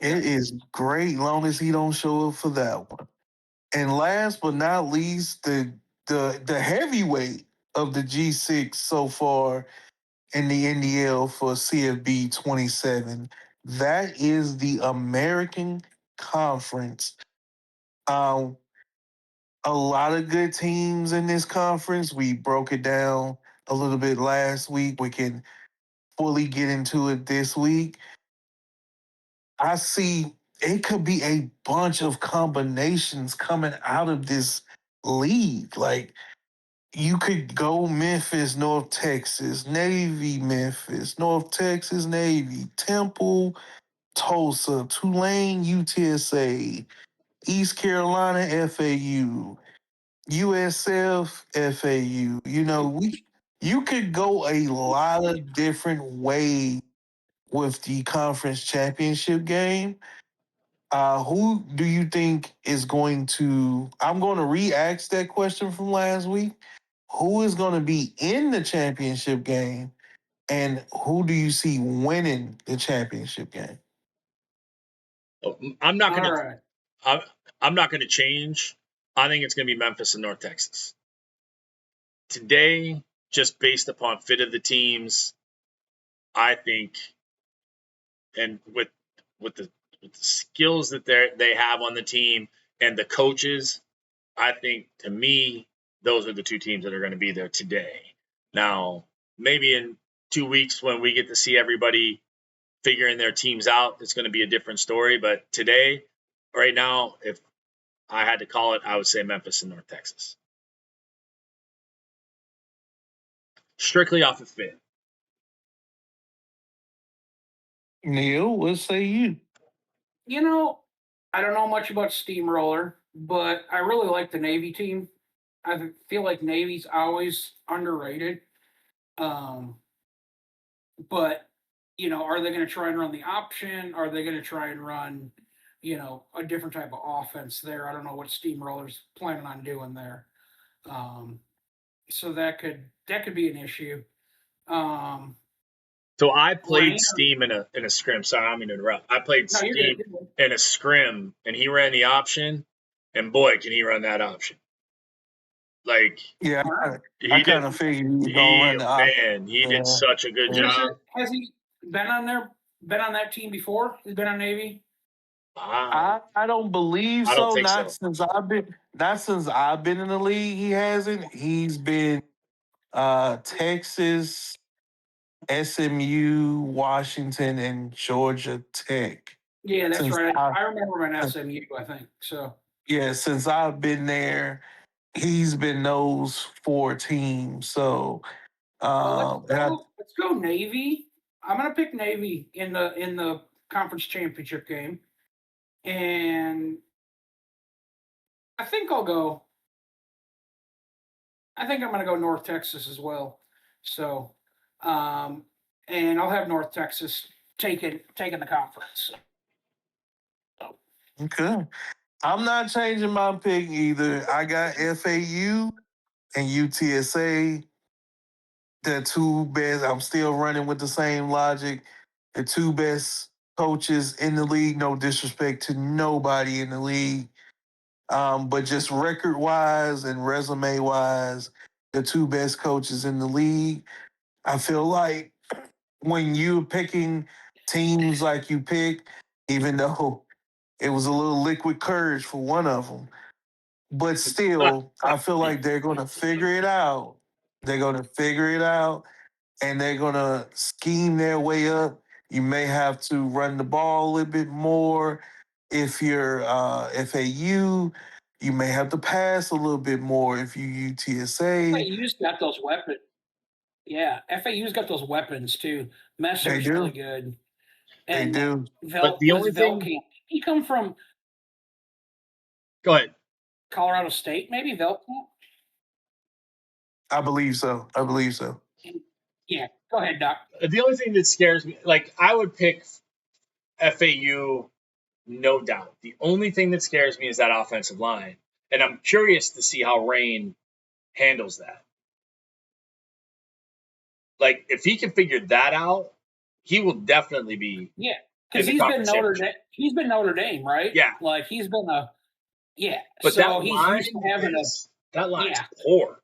B: It is great long as he don't show up for that one. And last but not least, the heavyweight of the G6 so far in the NDL for CFB 27. That is the American Conference. A lot of good teams in this conference. We broke it down a little bit last week. We can fully get into it this week. I see it could be a bunch of combinations coming out of this league. Like you could go Memphis, North Texas, Navy, Memphis, North Texas, Navy, Temple, Tulsa, Tulane, UTSA, East Carolina, FAU, USF, FAU. You could go a lot of different ways with the conference championship game. Who do you think is going to? I'm going to re-ask that question from last week. Who is going to be in the championship game, and who do you see winning the championship game?
A: I'm not gonna.
C: All right.
A: I'm not gonna change. I think it's gonna be Memphis and North Texas today, just based upon fit of the teams. I think, and with the skills that they have on the team and the coaches, I think to me those are the two teams that are going to be there today. Now, maybe in 2 weeks when we get to see everybody figuring their teams out, it's going to be a different story. But today, right now, if I had to call it, I would say Memphis and North Texas. Strictly off of fit.
B: Neal, what say you?
C: I don't know much about Steamroller, but I really like the Navy team. I feel like Navy's always underrated. But are they going to try and run the option? Are they going to try and run, a different type of offense there? I don't know what Steamroller's planning on doing there. So that could be an issue.
A: So I played Steam in a scrim. Sorry, I don't mean to interrupt. I played Steam in a scrim, and he ran the option, and boy, can he run that option! Like,
B: yeah, I kind of figured he was going to run the option.
A: He did such a good job.
C: Has he been on that team before? He's been on Navy.
B: I don't believe so.
A: I don't think
B: not
A: so.
B: since I've been in the league. He hasn't. He's been Texas, SMU, Washington, and Georgia Tech.
C: Yeah, that's right. I remember him at SMU, I think. So
B: yeah, since I've been there, he's been those 4 teams. So
C: let's go Navy. I'm gonna pick Navy in the conference championship game, and I think I'm gonna go North Texas as well. So, and I'll have North Texas taking the conference.
B: okay. I'm not changing my pick either. I got FAU and UTSA. The two best. I'm still running with the same logic. The two best coaches in the league. No disrespect to nobody in the league, but just record wise and resume wise, the two best coaches in the league. I feel like when you're picking teams like you pick, even though it was a little liquid courage for one of them, but still, I feel like they're going to figure it out. They're going to figure it out and they're going to scheme their way up. You may have to run the ball a little bit more. If you're FAU, you may have to pass a little bit more if you UTSA.
C: FAU's got those weapons. Yeah, FAU's got those weapons too. Messer's
B: They
C: really
B: do.
C: good.
B: They
C: And
B: do.
A: But the only thing,
C: Velkamp. He come from
A: go ahead.
C: Colorado State, maybe Velkamp?
B: I believe so. I believe so.
C: Yeah, go ahead, Doc.
A: The only thing that scares me, like I would pick FAU, no doubt. The only thing that scares me is that offensive line, and I'm curious to see how Rain handles that. Like if he can figure that out, he will definitely be.
C: Yeah, because
A: in the
C: he's been
A: conference championship.
C: He's been Notre Dame, right?
A: Yeah.
C: Like he's been a
A: But
C: so
A: that
C: he's
A: line
C: used to having
A: that line's
C: yeah.
A: poor.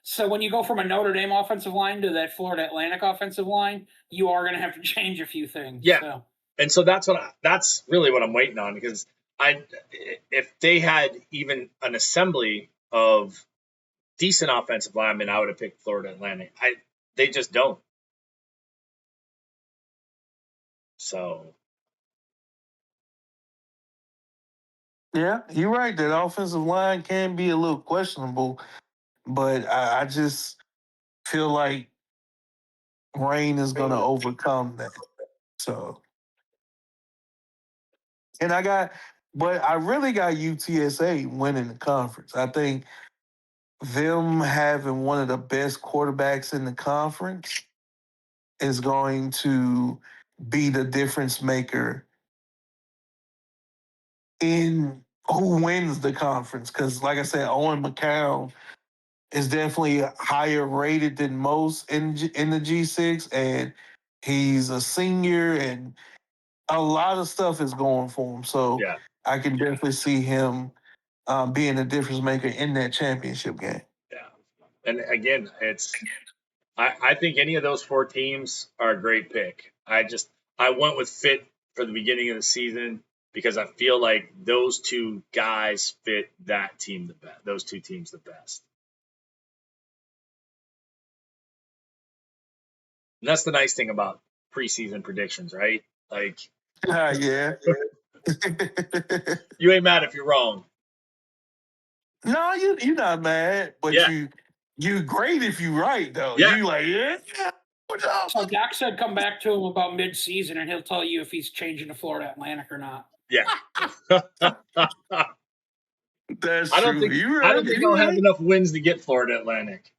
C: So when you go from a Notre Dame offensive line to that Florida Atlantic offensive line, you are going to have to change a few things.
A: Yeah.
C: So.
A: And so that's really what I'm waiting on, because if they had even an assembly of decent offensive linemen, I would have picked Florida Atlantic. They just don't. So
B: Yeah, you're right. That offensive line can be a little questionable, but I just feel like Rain is going to overcome that. So, and but I really got UTSA winning the conference. I think them having one of the best quarterbacks in the conference is going to be the difference maker in who wins the conference. Because, like I said, Owen McCown is definitely higher rated than most in the G6, and he's a senior, and a lot of stuff is going for him. So
A: yeah,
B: I can definitely see him being a difference maker in that championship game.
A: yeah. And again, I think any of those four teams are a great pick. I went with fit for the beginning of the season because I feel like those two guys fit that team the best. Those two teams the best. And that's the nice thing about preseason predictions, right? Like,
B: Yeah.
A: you ain't mad if you're wrong.
B: No, you're not mad, but
A: Yeah.
B: you're great if you're right though.
A: Yeah.
B: You like, yeah.
C: So Doc said come back to him about mid-season, and he'll tell you if he's changing to Florida Atlantic or not.
A: Yeah.
B: That's
A: I don't
B: true.
A: think I'll have enough wins to get Florida Atlantic.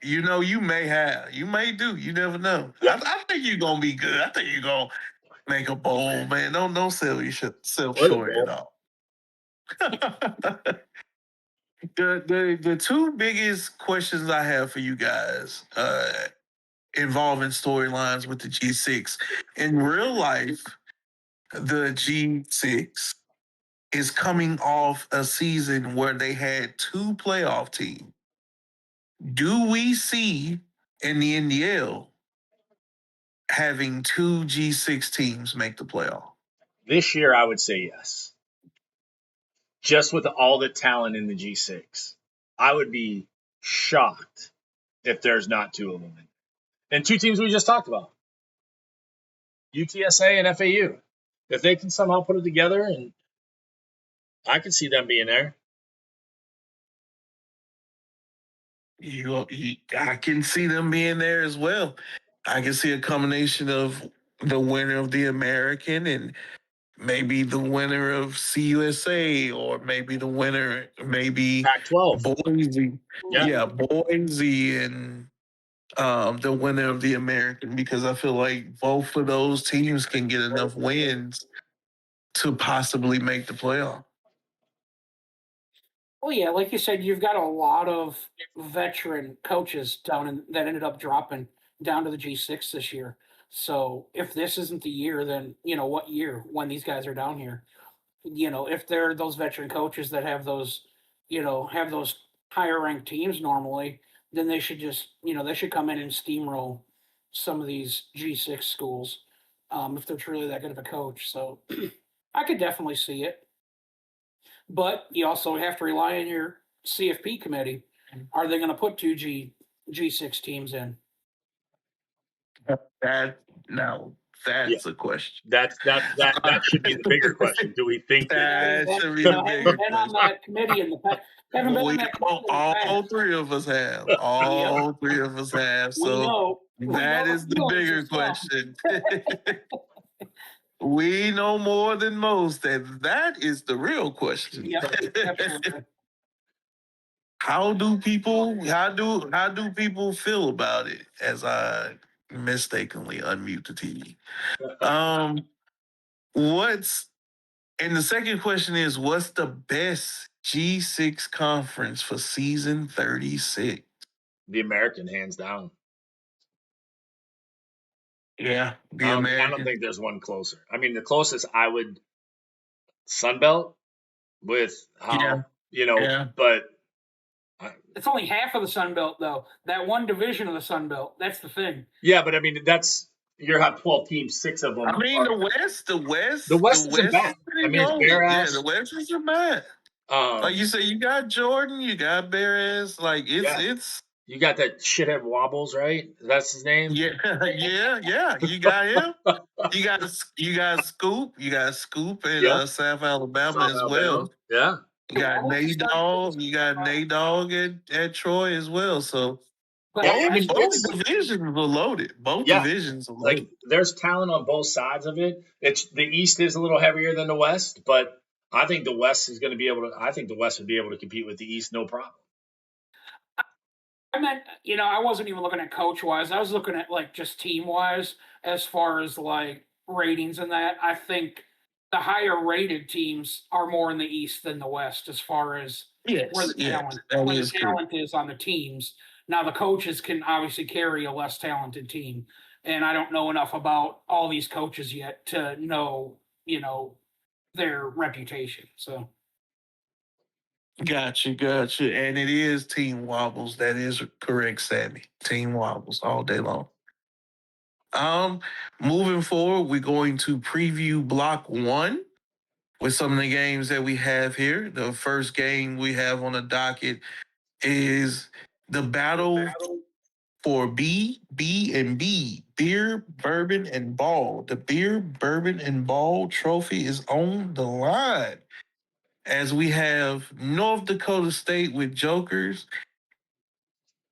B: You may do. You never know.
A: Yeah.
B: I think you're gonna be good. I think you're gonna make a bowl, man. Don't sell yourself
A: Or the
B: short
A: bowl.
B: at all. The two biggest questions I have for you guys involving storylines with the G6. In real life, the G6 is coming off a season where they had two playoff teams. Do we see in the NDL having two G6 teams make the playoff?
A: This year, I would say yes. Just with all the talent in the G6, I would be shocked if there's not two of them. And two teams we just talked about, UTSA and FAU. If they can somehow put it together, and I could see them being there.
B: I can see them being there as well. I can see a combination of the winner of the American and maybe the winner of CUSA, or maybe the winner, maybe
A: Pac-12.
B: Boise.
A: Yeah.
B: Yeah, Boise and the winner of the American, because I feel like both of those teams can get enough wins to possibly make the playoff.
C: Oh yeah, like you said, you've got a lot of veteran coaches that ended up dropping down to the G6 this year. So if this isn't the year, then what year when these guys are down here? If they're those veteran coaches that have those higher ranked teams normally, then they should they should come in and steamroll some of these G6 schools if they're truly that good of a coach. So I could definitely see it. But you also have to rely on your CFP committee. Are they going to put two G6 teams in?
B: That now
A: Yeah,
B: that's a question.
A: that should be the bigger question. Do we think they
B: That
C: And,
B: should be the
C: haven't
B: bigger
C: been on
B: question.
C: that committee in the past. Haven't been on
B: We
C: that committee in the
B: all
C: past.
B: three of us have.
C: Yep,
B: All three of us have.
C: we
B: So
C: know. We know
B: that
C: the
B: is the
C: feelings of
B: bigger
C: some.
B: question. We know more than most, and that is the real question.
C: Yep, absolutely.
B: How do people feel about it as I mistakenly unmute the TV? Um what's and the second question is, what's the best G6 conference for season 36?
A: the American hands down?
B: Yeah, the
A: I don't
B: American.
A: think there's one closer. I mean, the closest I would Sunbelt with
B: Yeah,
A: how
B: yeah.
A: but
C: It's only half of the Sun Belt, though. That one division of the Sun Belt. That's the thing.
A: yeah, but I mean that's you have 12 teams, 6 of them
B: I mean
A: are the
B: The
A: West isn't
B: West is
A: bad. I
B: pretty
A: mean, it's
B: loaded.
A: bare
B: Yeah, the
A: ass.
B: West isn't bad. Like you
A: Um,
B: say, you got Jordan, you got Beres. Like
A: yeah,
B: it's
A: you got that shithead Wobbles, right? That's his name.
B: yeah, yeah. You got him. You got Scoop in
A: Yep,
B: South Alabama
A: South
B: as
A: Alabama.
B: well.
A: Yeah,
B: You got Nate Dogg. You got Nate Dogg at Troy as well. So
C: But
A: yeah. I
B: both
A: mean,
B: both
A: it's
B: divisions are loaded. Both
A: yeah.
B: divisions are
A: Like
B: loaded.
A: there's talent on both sides of it. It's the East is a little heavier than the West, but I think the West is going to be able to. I think the West would be able to compete with the East, no problem.
C: I meant, I wasn't even looking at coach wise. I was looking at like just team wise as far as like ratings and that. I think the higher rated teams are more in the East than the West as far as where
B: Yes,
C: the
B: yes,
C: talent
B: that
C: where the
B: is true.
C: talent is on the teams. Now the coaches can obviously carry a less talented team. And I don't know enough about all these coaches yet to know, their reputation. So
B: Gotcha. And it is team wobbles. That is correct, Sammy. Team wobbles all day long. Um, Moving forward, we're going to preview block one with some of the games that we have here. The first game we have on the docket is the battle for and B, beer, bourbon, and ball. The beer, bourbon, and ball trophy is on the line as we have North Dakota State with Jokers,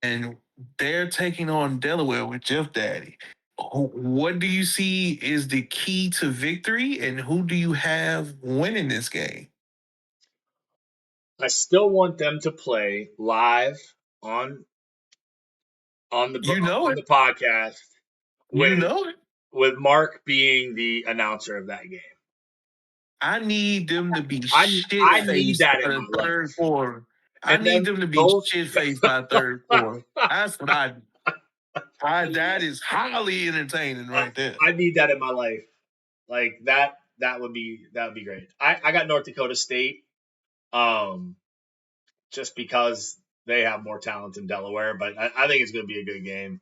B: and they're taking on Delaware with Jeff Daddy. What do you see is the key to victory, and who do you have winning this game?
A: I still want them to play live on on the
B: You know
A: on
B: it.
A: the podcast
B: You
A: with
B: know it.
A: Mark being the announcer of that game.
B: I need them to be shit
A: I need
B: faced
A: that
B: by
A: in
B: the
A: my
B: third
A: life.
B: quarter. I
A: And
B: need
A: then
B: them to be
A: those
B: shit faced by third quarter. That's what that
C: yeah.
B: is highly entertaining right there.
A: I need that in my life. Like that would be great. I got North Dakota State um just because they have more talent than Delaware, but I think it's going to be a good game.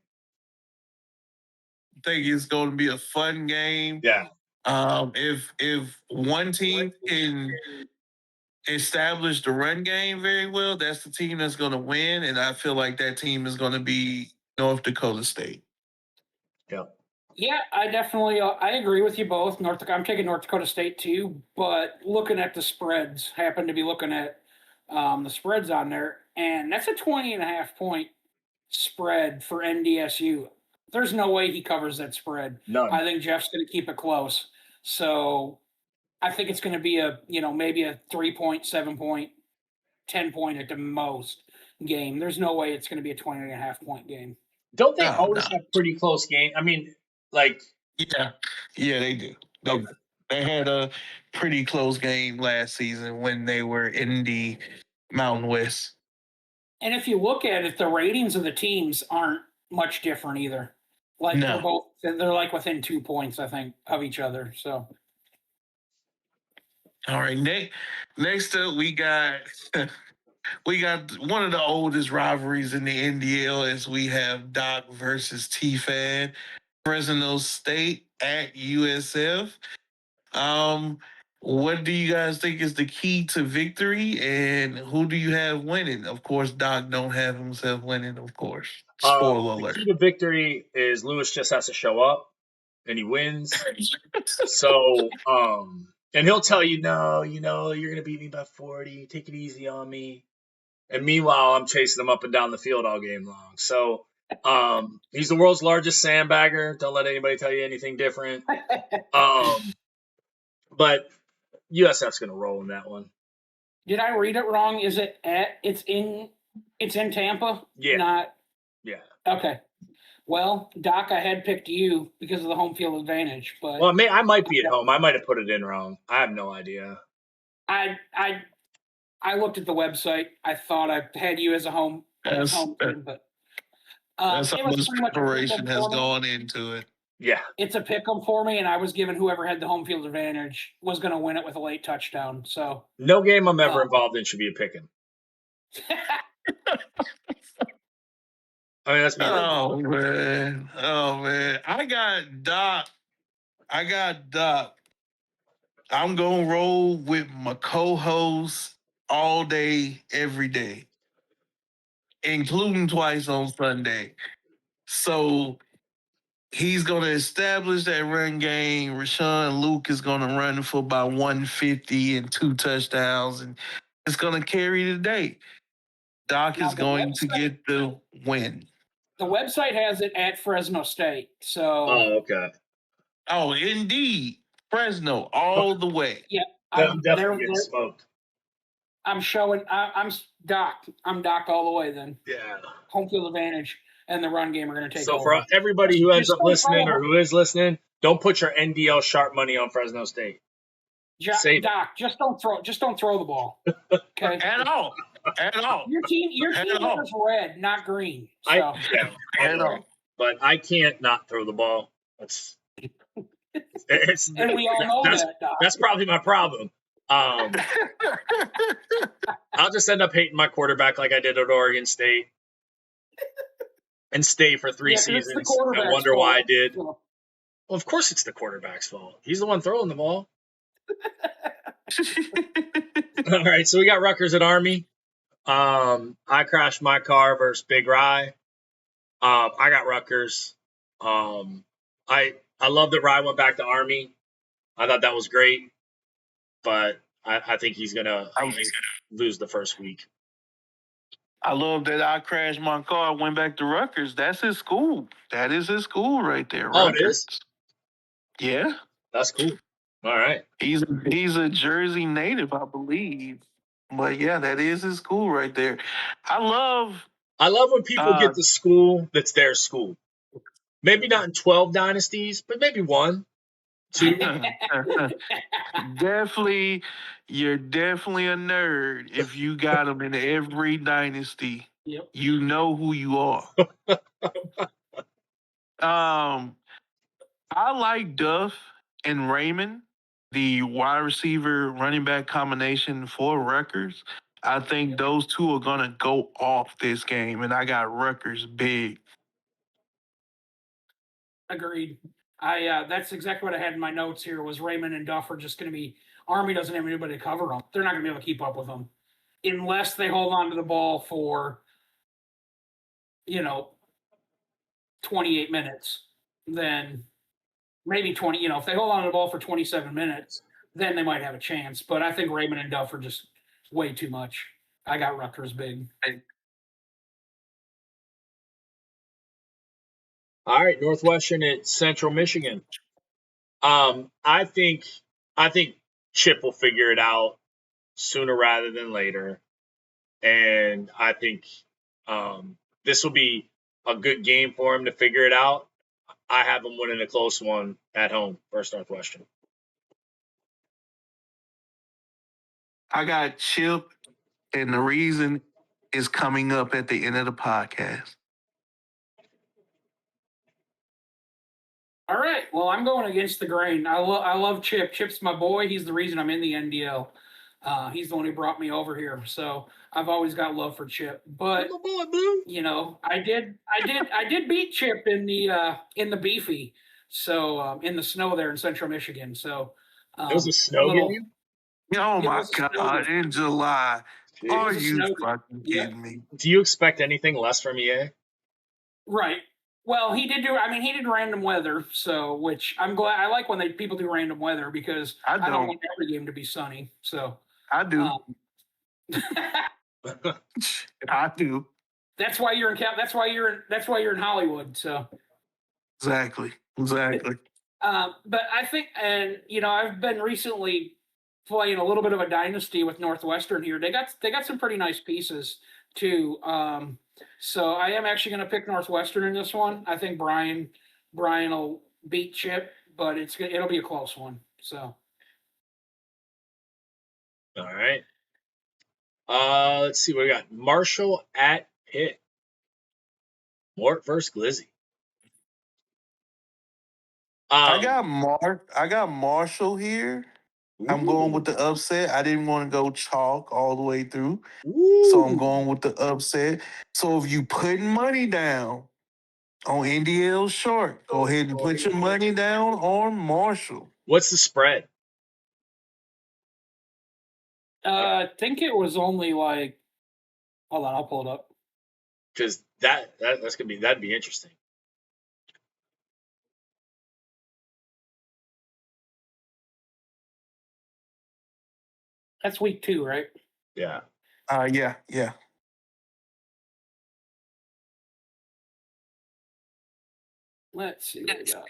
B: I think it's going to be a fun game.
A: Yeah.
B: If one team can establish the run game very well, that's the team that's going to win, and I feel like that team is going to be North Dakota State.
A: Yeah.
C: Yeah, I definitely I agree with you both. I'm taking North Dakota State too, but looking at the spreads, happen to be looking at the spreads on there, and that's a 20.5 point spread for NDSU. There's no way he covers that spread.
A: None.
C: I think Jeff's going to keep it close. So I think it's going to be maybe a 3 point, 7 point, 10 point at the most game. There's no way it's going to be a 20.5 point game.
A: Don't they
B: No,
A: always
B: no.
A: have pretty close games? I mean, like,
B: Yeah, they do.
A: okay.
B: They had a pretty close game last season when they were in the Mountain West.
C: And if you look at it, the ratings of the teams aren't much different either. Like
B: No.
C: they're like within 2 points, I think, of each other. So
B: All right, next up we got we got one of the oldest rivalries in the NDL as we have Doc versus T-Fan, Fresno State at USF. Um, what do you guys think is the key to victory, and who do you have winning? Of course, Doc don't have himself winning. Of course, spoiler
A: The key
B: alert.
A: to victory is Lewis just has to show up and he wins. So, and he'll tell you, no, you're gonna beat me by 40. Take it easy on me. And meanwhile, I'm chasing him up and down the field all game long. So, he's the world's largest sandbagger. Don't let anybody tell you anything different. But USF's gonna roll in that one.
C: did I read it wrong? Is it it's in Tampa?
A: Yeah. Yeah.
C: Okay. Well, Doc, I had picked you because of the home field advantage, but
A: Well, I might be at home. I might have put it in wrong. I have no idea.
C: I looked at the website. I thought I had you as a home team, but
B: That's how
C: it was
B: much
C: pretty much a
B: preparation
C: pick 'em
B: has
C: for me.
B: gone into it.
A: Yeah.
C: It's a pick 'em for me, and I was given whoever had the home field advantage was going to win it with a late touchdown. So
A: No game I'm ever involved in should be a picking. I mean, that's me.
B: Oh man. I got Doc. I'm gonna roll with my co-host all day, every day, including twice on Sunday. So he's gonna establish that run game. Rashawn Luke is gonna run for about 150 and 2 touchdowns, and it's gonna carry the day. Doc
C: Now
B: is going to get the win.
C: the website has it at Fresno State. So
A: Okay.
B: Oh, indeed. Fresno all the way.
C: yeah,
A: I'm definitely getting smoked.
C: I'm showing. I'm Doc. I'm Doc all the way. Then
A: Yeah.
C: home field advantage and the run game are going to take
A: So
C: over.
A: for everybody who ends
C: Just
A: up listening or who is listening, don't put your NDL sharp money on Fresno State. Save
C: Doc, just don't throw the ball. Okay.
B: At all.
C: Your team is red, not green. So.
A: I know. But I can't not throw the ball. It's
C: and we all know that, Doc.
A: That's probably my problem. I'll just end up hating my quarterback like I did at Oregon State and stay for 3 seasons and wonder why I did. Well, of course it's the quarterback's fault. He's the one throwing the ball. All right, so we got Rutgers at Army. I crashed my car versus Big Rye. I got Rutgers. I love that Rye went back to Army. I thought that was great, but I think he's gonna lose the first week.
B: I love that I crashed my car, went back to Rutgers. That's his school. That is his school right there.
A: Oh,
B: Rutgers.
A: it is?
B: Yeah.
A: That's cool. All right.
B: He's a Jersey native, I believe. But yeah, that is his school right there. I love
A: when people get the school that's their school. Maybe not in 12 dynasties, but maybe 1, 2.
B: Definitely, you're definitely a nerd if you got them in every dynasty.
C: Yep.
B: You know who you are. I like Duff and Raymond, the wide receiver running back combination for Rutgers. I think those two are gonna go off this game, and I got Rutgers big.
C: Agreed. That's exactly what I had in my notes here. Was Raymond and Duff are just going to be Army doesn't have anybody to cover them. They're not going to be able to keep up with them unless they hold on to the ball for 28 minutes. Then maybe 20. If they hold on to the ball for 27 minutes, then they might have a chance. But I think Raymond and Duff are just way too much. I got Rutgers big.
A: All right, Northwestern at Central Michigan. I think Chip will figure it out sooner rather than later, and I think this will be a good game for him to figure it out, I have him winning a close one at home, First Northwestern.
B: I got Chip, and the reason is coming up at the end of the podcast.
C: All right. Well, I'm going against the grain. I love Chip. Chip's my boy. He's the reason I'm in the NDL. He's the one who brought me over here. So I've always got love for Chip. But
A: boy, Blue.
C: you know, I did beat Chip in the beefy. So in the snow there in Central Michigan. So
A: It was a snow game?
B: Oh
C: It
B: my
C: was a snow
B: God!
C: game.
B: In July,
A: Jeez.
B: are
C: was a
B: you
C: snow game.
B: fucking
C: Yep.
B: kidding me?
A: Do you expect anything less from EA?
C: Right. Well, he did random weather, so which I'm glad. I like when people do random weather because
B: I
C: don't
B: don't.
C: want every game to be sunny. So
B: I do. I do.
C: that's why you're in that's why you're in Hollywood. So
B: Exactly.
C: but I think, and you know, I've been recently playing a little bit of a dynasty with Northwestern here. They got some pretty nice pieces too. So I am actually going to pick Northwestern in this one. I think Brian will beat Chip, but it'll be a close one. So.
A: All right. Let's see what we got. Marshall at Pitt. Mort versus Glizzy.
B: I got Marshall here. I'm going with the upset. I didn't want to go chalk all the way through. So I'm going with the upset. So if you putting money down on NDL short, go ahead and put your money down on Marshall.
A: What's the spread?
C: I think it was only like. Hold on, I'll pull it up.
A: Because that'd be interesting.
C: That's week 2, right?
A: Yeah.
B: Yeah.
C: Let's see what we got.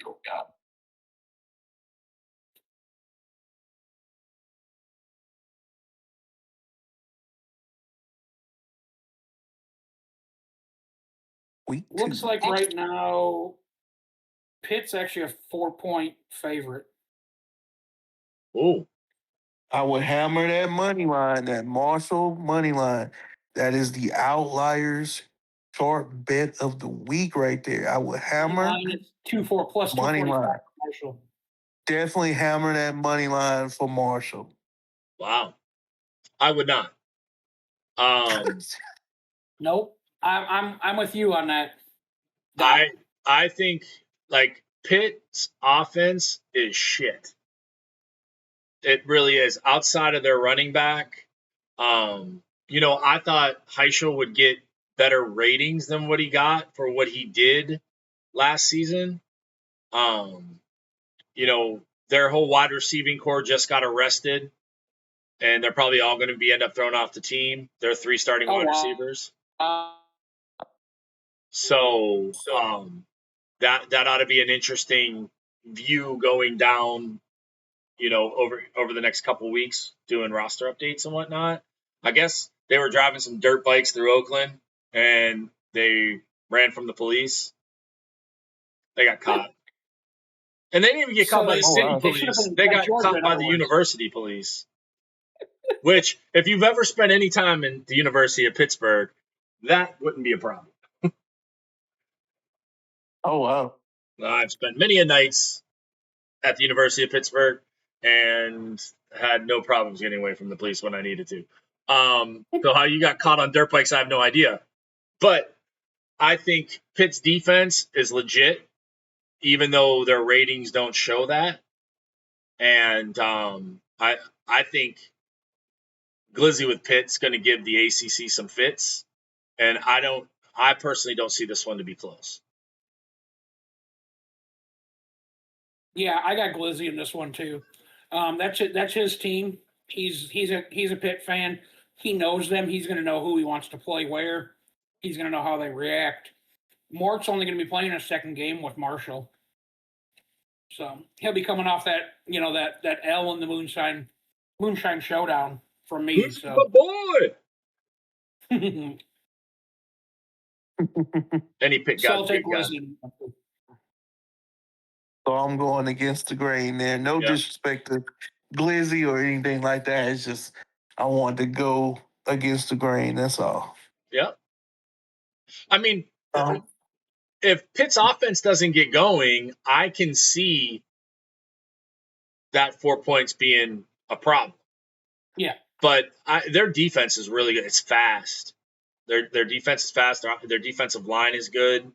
C: Looks like right now, Pitt's actually a 4-point favorite.
A: Oh.
B: I would hammer that money line, that Marshall money line. That is the Outliers short bet of the week right there. I would hammer
C: It's 2-4 plus
B: money
C: 245
B: line.
C: Marshall.
B: Definitely hammer that money line for Marshall.
A: Wow. I would not.
C: Nope. I'm with you on that.
A: I think like Pitt's offense is shit. It really is. Outside of their running back, you know, I thought Heishel would get better ratings than what he got for what he did last season. You know, their whole wide receiving core just got arrested, and they're probably all going to end up thrown off the team. They're 3 starting wide receivers. So that ought to be an interesting view going down, you know, over the next couple weeks, doing roster updates and whatnot. I guess they were driving some dirt bikes through Oakland and they ran from the police. They got caught. And they didn't even get caught by the city police. They got caught by the university police. Which, if you've ever spent any time in the University of Pittsburgh, that wouldn't be a problem.
B: Oh, wow.
A: I've spent many a nights at the University of Pittsburgh and had no problems getting away from the police when I needed to. So how you got caught on dirt bikes, I have no idea. But I think Pitt's defense is legit, even though their ratings don't show that. And I think Glizzy with Pitt's going to give the ACC some fits. And I personally don't see this one to be close.
C: Yeah, I got Glizzy in this one too. That's his team. He's a Pitt fan. He knows them. He's going to know who he wants to play where. He's going to know how they react. Mort's only going to be playing a second game with Marshall, so he'll be coming off that that L in the Moonshine Showdown from me. So
A: boy. And he picked
C: So I'll
A: got
C: take
A: big guy.
C: Leslie.
B: So I'm going against the grain there. No
A: Yeah.
B: disrespect to Glizzy or anything like that. It's just I want to go against the grain. That's all.
A: Yeah. I mean,
B: Um,
A: if Pitt's offense doesn't get going, I can see that 4 points being a problem.
C: Yeah.
A: But their defense is really good. It's fast. Their defense is fast. Their defensive line is good.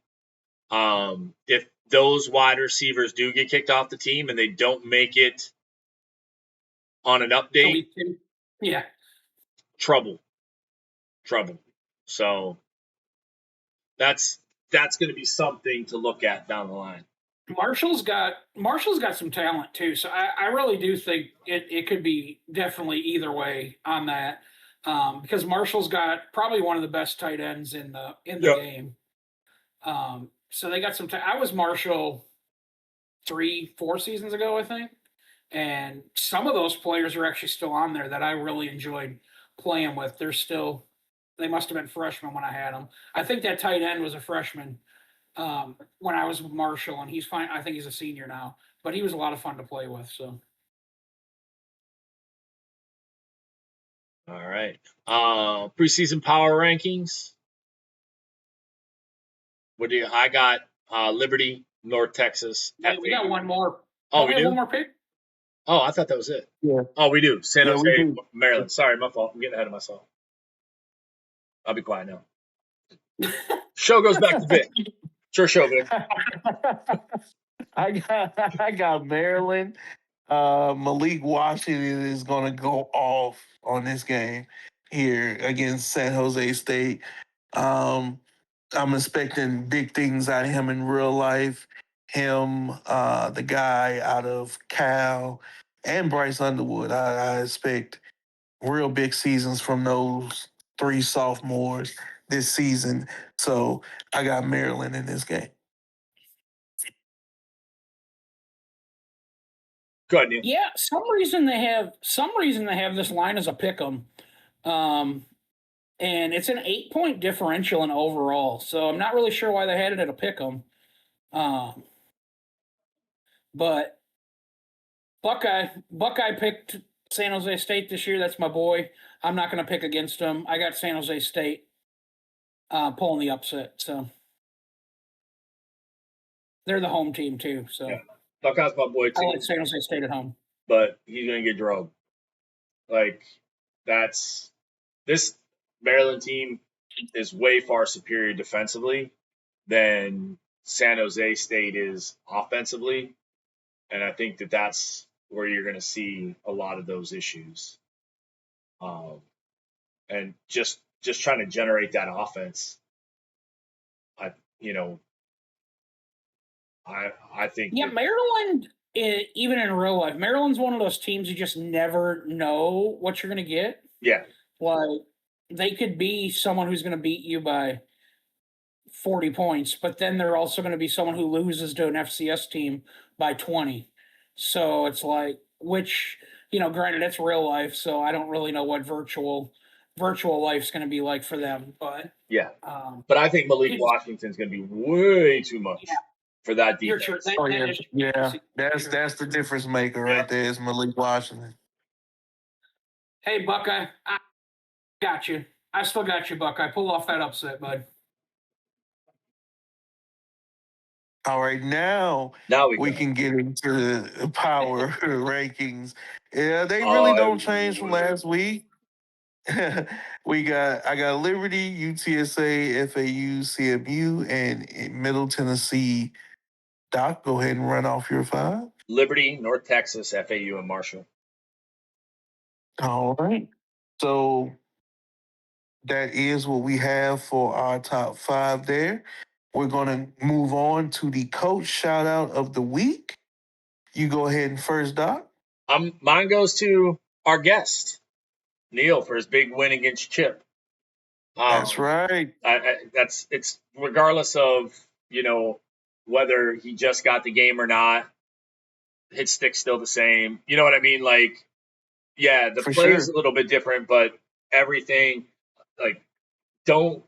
A: If those wide receivers do get kicked off the team and they don't make it on an update,
C: Yeah.
A: trouble. So that's going to be something to look at down the line.
C: Marshall's got some talent too, so I really do think it could be definitely either way on that, because Marshall's got probably one of the best tight ends in the game. So they got some. I was Marshall 3-4 seasons ago, I think, and some of those players are actually still on there that I really enjoyed playing with. They must have been freshmen when I had them. I think that tight end was a freshman when I was with Marshall, and he's fine. I think he's a senior now, but he was a lot of fun to play with. So,
A: All right. Preseason power rankings. What do you? I got Liberty, North Texas.
C: hey, we got one more.
A: Oh, we
C: have
A: do?
C: one more pick.
A: Oh, I thought that was it.
B: Yeah.
A: Oh, we do. San
B: Yeah,
A: Jose,
B: we do.
A: Maryland. Sorry, my fault. I'm getting ahead of myself. I'll be quiet now. Show goes back to Vic. Sure, show, Vic.
B: I got Maryland. Malik Washington is going to go off on this game here against San Jose State. I'm expecting big things out of him in real life. Him, the guy out of Cal, and Bryce Underwood. I expect real big seasons from those three sophomores this season. So I got Maryland in this game.
A: Go ahead, Neal.
C: Yeah, some reason they have this line as a pick 'em, and it's an 8-point differential in overall. So I'm not really sure why they had it at a pick 'em, but Buckeye picked San Jose State this year. That's my boy. I'm not going to pick against him. I got San Jose State pulling the upset. So they're the home team too. So
A: yeah. Buckeye's my boy too.
C: I like San Jose State at home,
A: but he's gonna get drugged. Like this Maryland team is way far superior defensively than San Jose State is offensively, and I think that's where you're going to see a lot of those issues. And just trying to generate that offense. I think.
C: Yeah, Maryland, even in real life, Maryland's one of those teams you just never know what you're going to get.
A: Yeah.
C: Like they could be someone who's going to beat you by 40 points, but then they're also going to be someone who loses to an FCS team by 20. So it's like, which, granted, it's real life, so I don't really know what virtual life's going to be like for them. But
A: yeah, but I think Malik Washington's going to be way too much for that defense.
B: That's the difference maker right there. Is Malik Washington.
C: Hey, Buckeye, I got you. I still got you, Buckeye. Pull off that upset, bud.
B: All right, now we can get into the power rankings. Yeah, they really don't change from last week. I got Liberty, UTSA, FAU, CMU, and Middle Tennessee. Doc, go ahead and run off your 5.
A: Liberty, North Texas, FAU, and Marshall.
B: All right. So that is what we have for our top 5 there. We're going to move on to the coach shout out of the week. You go ahead and first, Doc.
A: Mine goes to our guest, Neal, for his big win against Chip.
B: That's right.
A: It's regardless of, whether he just got the game or not, his stick's still the same. You know what I mean? Like, yeah, the play is a little bit different, but everything, like, don't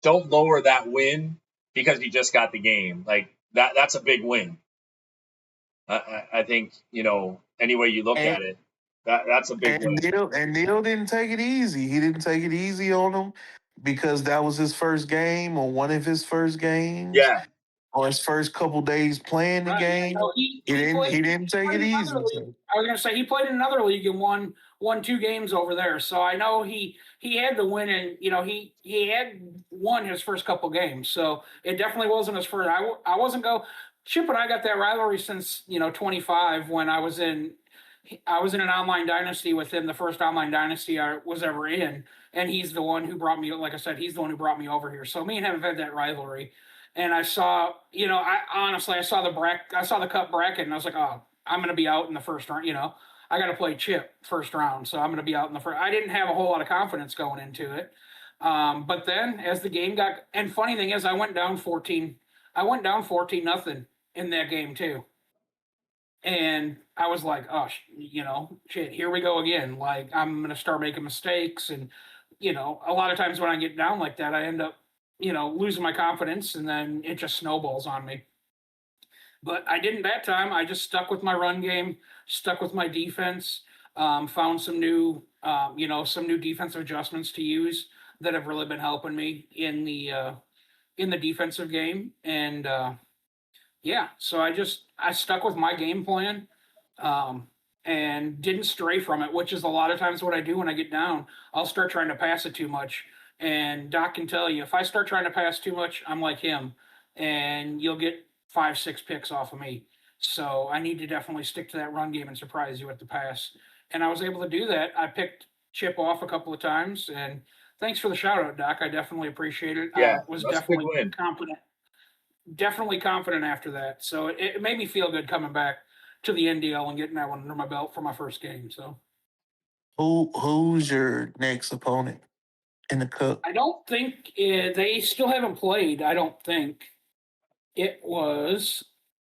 A: don't lower that win because you just got the game. Like that's a big win. I think, any way you look
B: And
A: at it, that's a big
B: and
A: win.
B: Neal didn't take it easy. He didn't take it easy on him because that was his first game or one of his first games
A: Yeah,
B: or his first couple days playing the
C: Yeah,
B: game.
C: no,
B: He didn't take
C: played
B: it
C: in
B: easy.
C: another league. I was gonna say he played in another league and won 2 games over there. So I know he had to win, and he had won his first couple games. So it definitely wasn't his first. I wasn't go. Chip and I got that rivalry since 25 when I was in an online dynasty with him, the first online dynasty I was ever in, and he's the one who brought me. Like I said, he's the one who brought me over here. So me and him have had that rivalry. And I saw, I honestly I saw the cup bracket, and I was like, oh, I'm going to be out in the first round. I got to play Chip first round, so I'm going to be out in the first. I didn't have a whole lot of confidence going into it, but then as the game got, and funny thing is, I went down 14. I went down 14-0 in that game too. And I was like, oh, shit, here we go again. Like, I'm going to start making mistakes. And, a lot of times when I get down like that, I end up, losing my confidence, and then it just snowballs on me. But I didn't that time. I just stuck with my run game, stuck with my defense, found some new defensive adjustments to use that have really been helping me in the defensive game. And, yeah, so I stuck with my game plan, um, and didn't stray from it, which is a lot of times what I do when I get down. I'll start trying to pass it too much, and Doc can tell you if I start trying to pass too much, I'm like him, and you'll get 5, 6 picks off of me. So I need to definitely stick to that run game and surprise you with the pass, and I was able to do that. I picked Chip off a couple of times, and thanks for the shout out, Doc. I definitely appreciate it.
A: yeah,
C: Was
A: that's a big
C: definitely
A: win.
C: confident after that. So it made me feel good coming back to the NDL and getting that one under my belt for my first game. So
B: Who's your next opponent in the cup?
C: I don't think they still haven't played. I don't think it was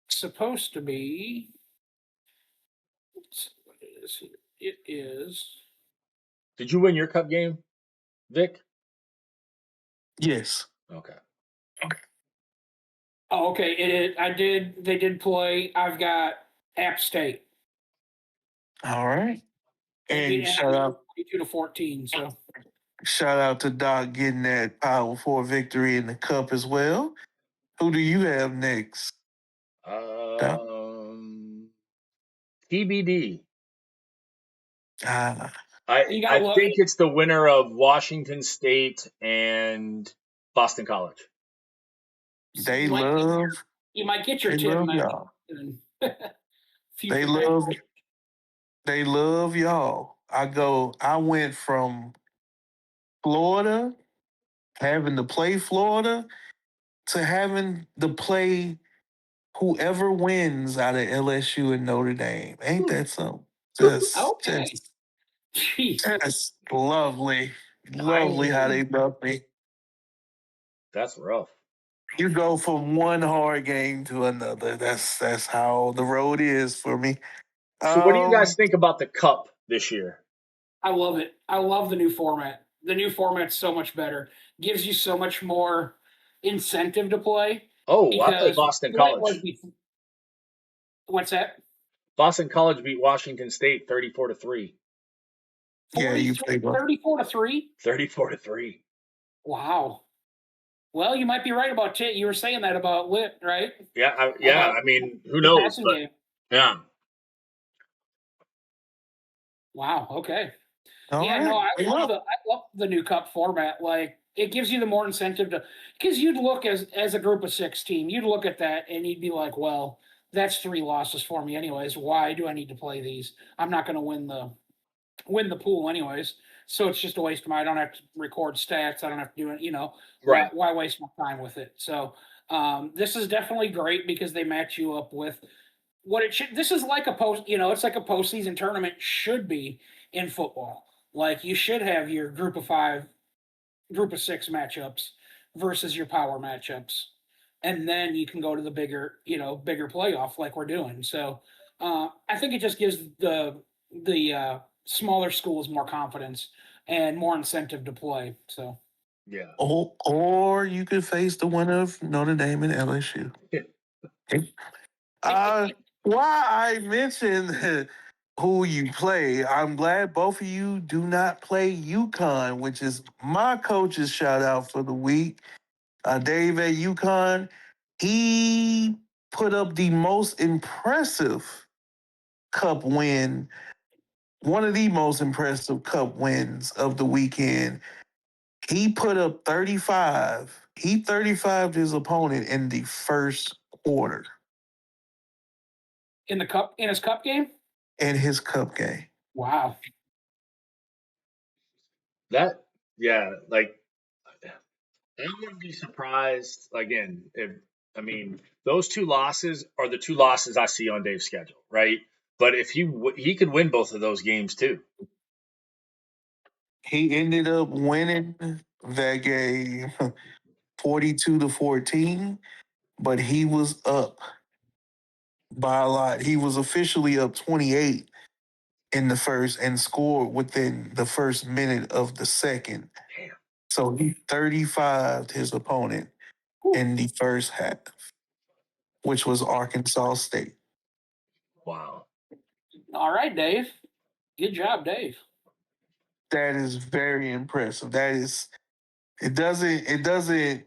C: supposed to be. Let's see what it is here. It is.
A: Did you win your cup game, Vic?
B: Yes.
A: Okay.
C: Oh, okay. It is. I did. They did play. I've got App State.
B: All right.
C: They beat
B: And
C: App State 22-14. So
B: shout out to Doc getting that Power Four victory in the cup as well. Who do you have next, Doc?
A: TBD.
B: Ah,
C: you got
A: I
C: to look.
A: think it's the winner of Washington State and Boston College.
B: they
C: You might
B: love
C: you might get your
B: they
C: Tim
B: love
C: match
B: y'all.
C: in
B: They
C: future match.
B: love they love y'all. I went from Florida, having to play Florida, to having to play whoever wins out of LSU and Notre Dame. Ain't that something? Just
C: Okay. Jeez.
B: just lovely. Lovely how
A: Dang.
B: they love me.
A: That's rough.
B: You go from one hard game to another. That's how the road is for me.
A: So what do you guys
B: Um,
A: think about the cup this year?
C: I love it. I love the new format. The new format's so much better. Gives you so much more incentive to play
A: Oh, I play
C: because
A: Boston
C: the way it was
A: College.
C: before. What's that?
A: Boston College beat Washington State 34-3.
B: yeah, you
C: 43,
B: play both.
C: 34-3?
A: 34-3.
C: Wow. Well, you might be right about Tit. You were saying that about Lit, right?
A: Yeah.
C: About
A: I mean, who
C: the
A: knows?
C: passing
A: But
C: game.
A: yeah,
C: Wow. Okay.
B: All
C: Yeah, no,
B: right.
C: I love the new cup format. Like it gives you the more incentive to because you'd look as a group of 6 team, you'd look at that and you'd be like, well, that's 3 losses for me anyways. Why do I need to play these? I'm not gonna win the pool anyways. So it's just a waste of my I don't have to record stats, I don't have to do it,
A: right.
C: why waste my time with it? So this is definitely great because they match you up with what it should this is like a it's like a postseason tournament should be in football. Like you should have your group of 5, group of 6 matchups versus your power matchups. And then you can go to the bigger playoff like we're doing. So I think it just gives the smaller schools more confidence and more incentive to play. So
A: Yeah.
B: Or you could face the winner of Notre Dame and LSU. Why I mentioned who you play, I'm glad both of you do not play UConn, which is my coach's shout out for the week. Dave at UConn, he put up the most impressive cup win, one of the most impressive cup wins of the weekend. He put up 35. He 35'd his opponent in the first quarter.
C: In his cup game?
B: In his cup game.
C: Wow.
A: Like I wouldn't be surprised again those two losses are the two losses I see on Dave's schedule, right? But if he could win both of those games too.
B: He ended up winning that game 42-14, but he was up by a lot. He was officially up 28 in the first and scored within the first minute of the second.
A: Damn.
B: So he 35'd his opponent in the first half, which was Arkansas State.
A: Wow.
C: All right, Dave. Good job, Dave.
B: That is very impressive. It doesn't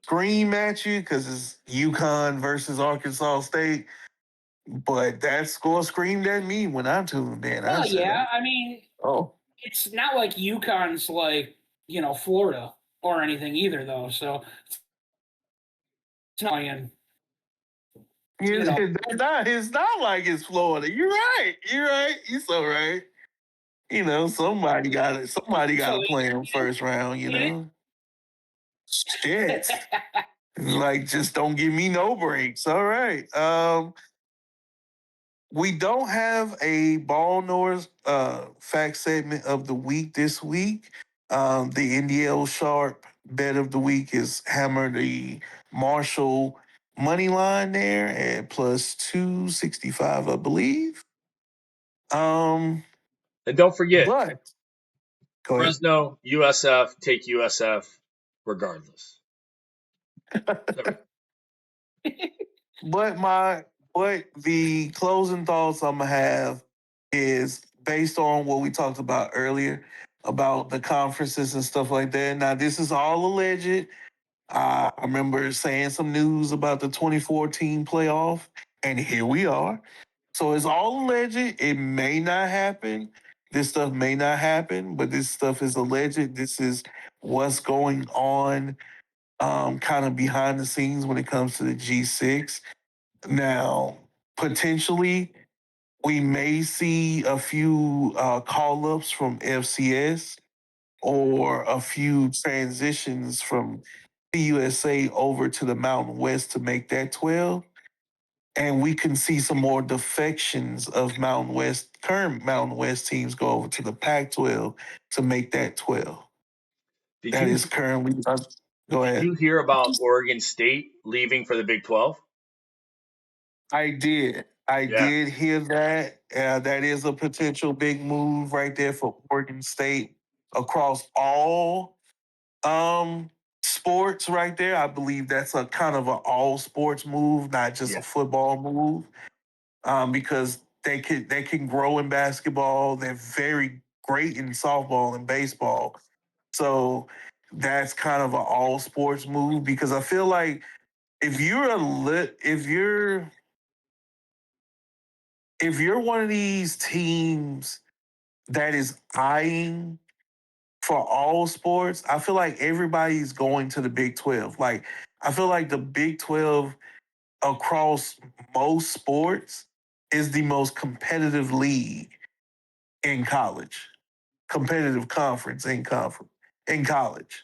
B: scream at you because it's UConn versus Arkansas State. But that score screamed at me when I tuned in.
C: Well,
B: I said,
C: yeah. I mean, it's not like UConn's like, Florida or anything either, though. So it's not in.
B: It's not like it's Florida. You're right. You're so right. Somebody got to play him first round, Shit. Like, just don't give me no breaks. All right. We don't have a ball North fact segment of the week this week. The NDL Sharp bet of the week is Hammer the Marshall money line there at plus 265, I believe.
A: And don't forget,
B: But go ahead.
A: Fresno, USF, take USF regardless.
B: But the closing thoughts I'm gonna have is based on what we talked about earlier about the conferences and stuff like that. Now, this is all alleged. I remember saying some news about the 2014 playoff, and here we are. So it's all alleged. It may not happen. This stuff may not happen, but this stuff is alleged. This is what's going on, kind of behind the scenes when it comes to the G6. Now, potentially, we may see a few call ups from FCS or a few transitions from USA over to the Mountain West to make that 12. And we can see some more defections of current Mountain West teams go over to the Pac 12 to make that 12. That is currently. Go ahead.
A: Did you hear about Oregon State leaving for the Big 12?
B: I did. I did hear that. That is a potential big move right there for Oregon State across all sports right there. I believe that's a kind of an all sports move, not just a football move. Because they can grow in basketball. They're very great in softball and baseball. So that's kind of an all sports move because I feel like if you're one of these teams that is eyeing for all sports, I feel like everybody's going to the Big 12. Like, I feel like the Big 12 across most sports is the most competitive league in college, competitive conference in college.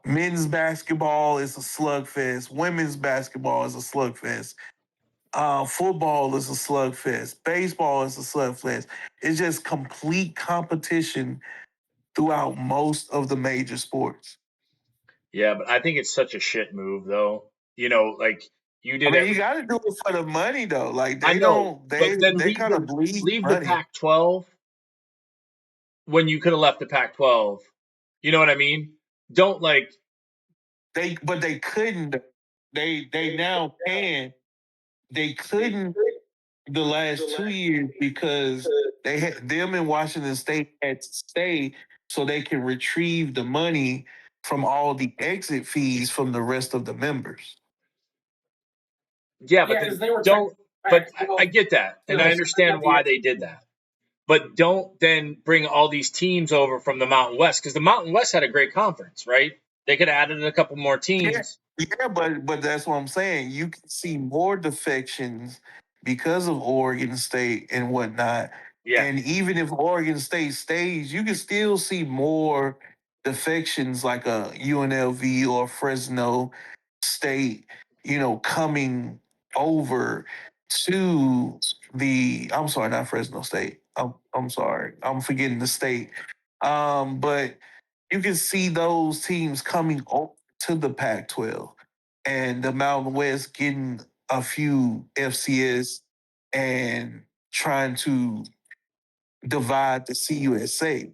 B: Men's basketball is a slugfest. Women's basketball is a slugfest. Football is a slugfest. Baseball is a slugfest. It's just complete competition throughout most of the major sports.
A: Yeah, but I think it's such a shit move, though. Like you did.
B: You got to do it for the money, though. Like
A: I know, but then
B: they kind of bleed
A: leave
B: money.
A: the Pac-12 when you could have left the Pac-12. You know what I mean? don't like.
B: But they couldn't. They now can. They couldn't the last 2 years because they had them in Washington State had to stay so they can retrieve the money from all the exit fees from the rest of the members.
A: Yeah, but
C: Yeah,
A: then
C: because they were
A: don't. But I
C: Pac-12
A: get that, and I
C: till I
A: understand
C: got the
A: why they did that. But don't then bring all these teams over from the Mountain West, because the Mountain West had a great conference, right? They could have added a couple more
B: Yeah,
A: teams.
B: yeah, but that's what I'm saying. You can see more defections because of Oregon State and whatnot.
A: Yeah,
B: And even if Oregon State stays, you can still see more defections like a UNLV or Fresno State, coming over to I'm sorry, not Fresno State. I'm sorry. I'm forgetting the state. But you can see those teams coming over to the Pac-12 and the Mountain West getting a few FCS and trying to divide the CUSA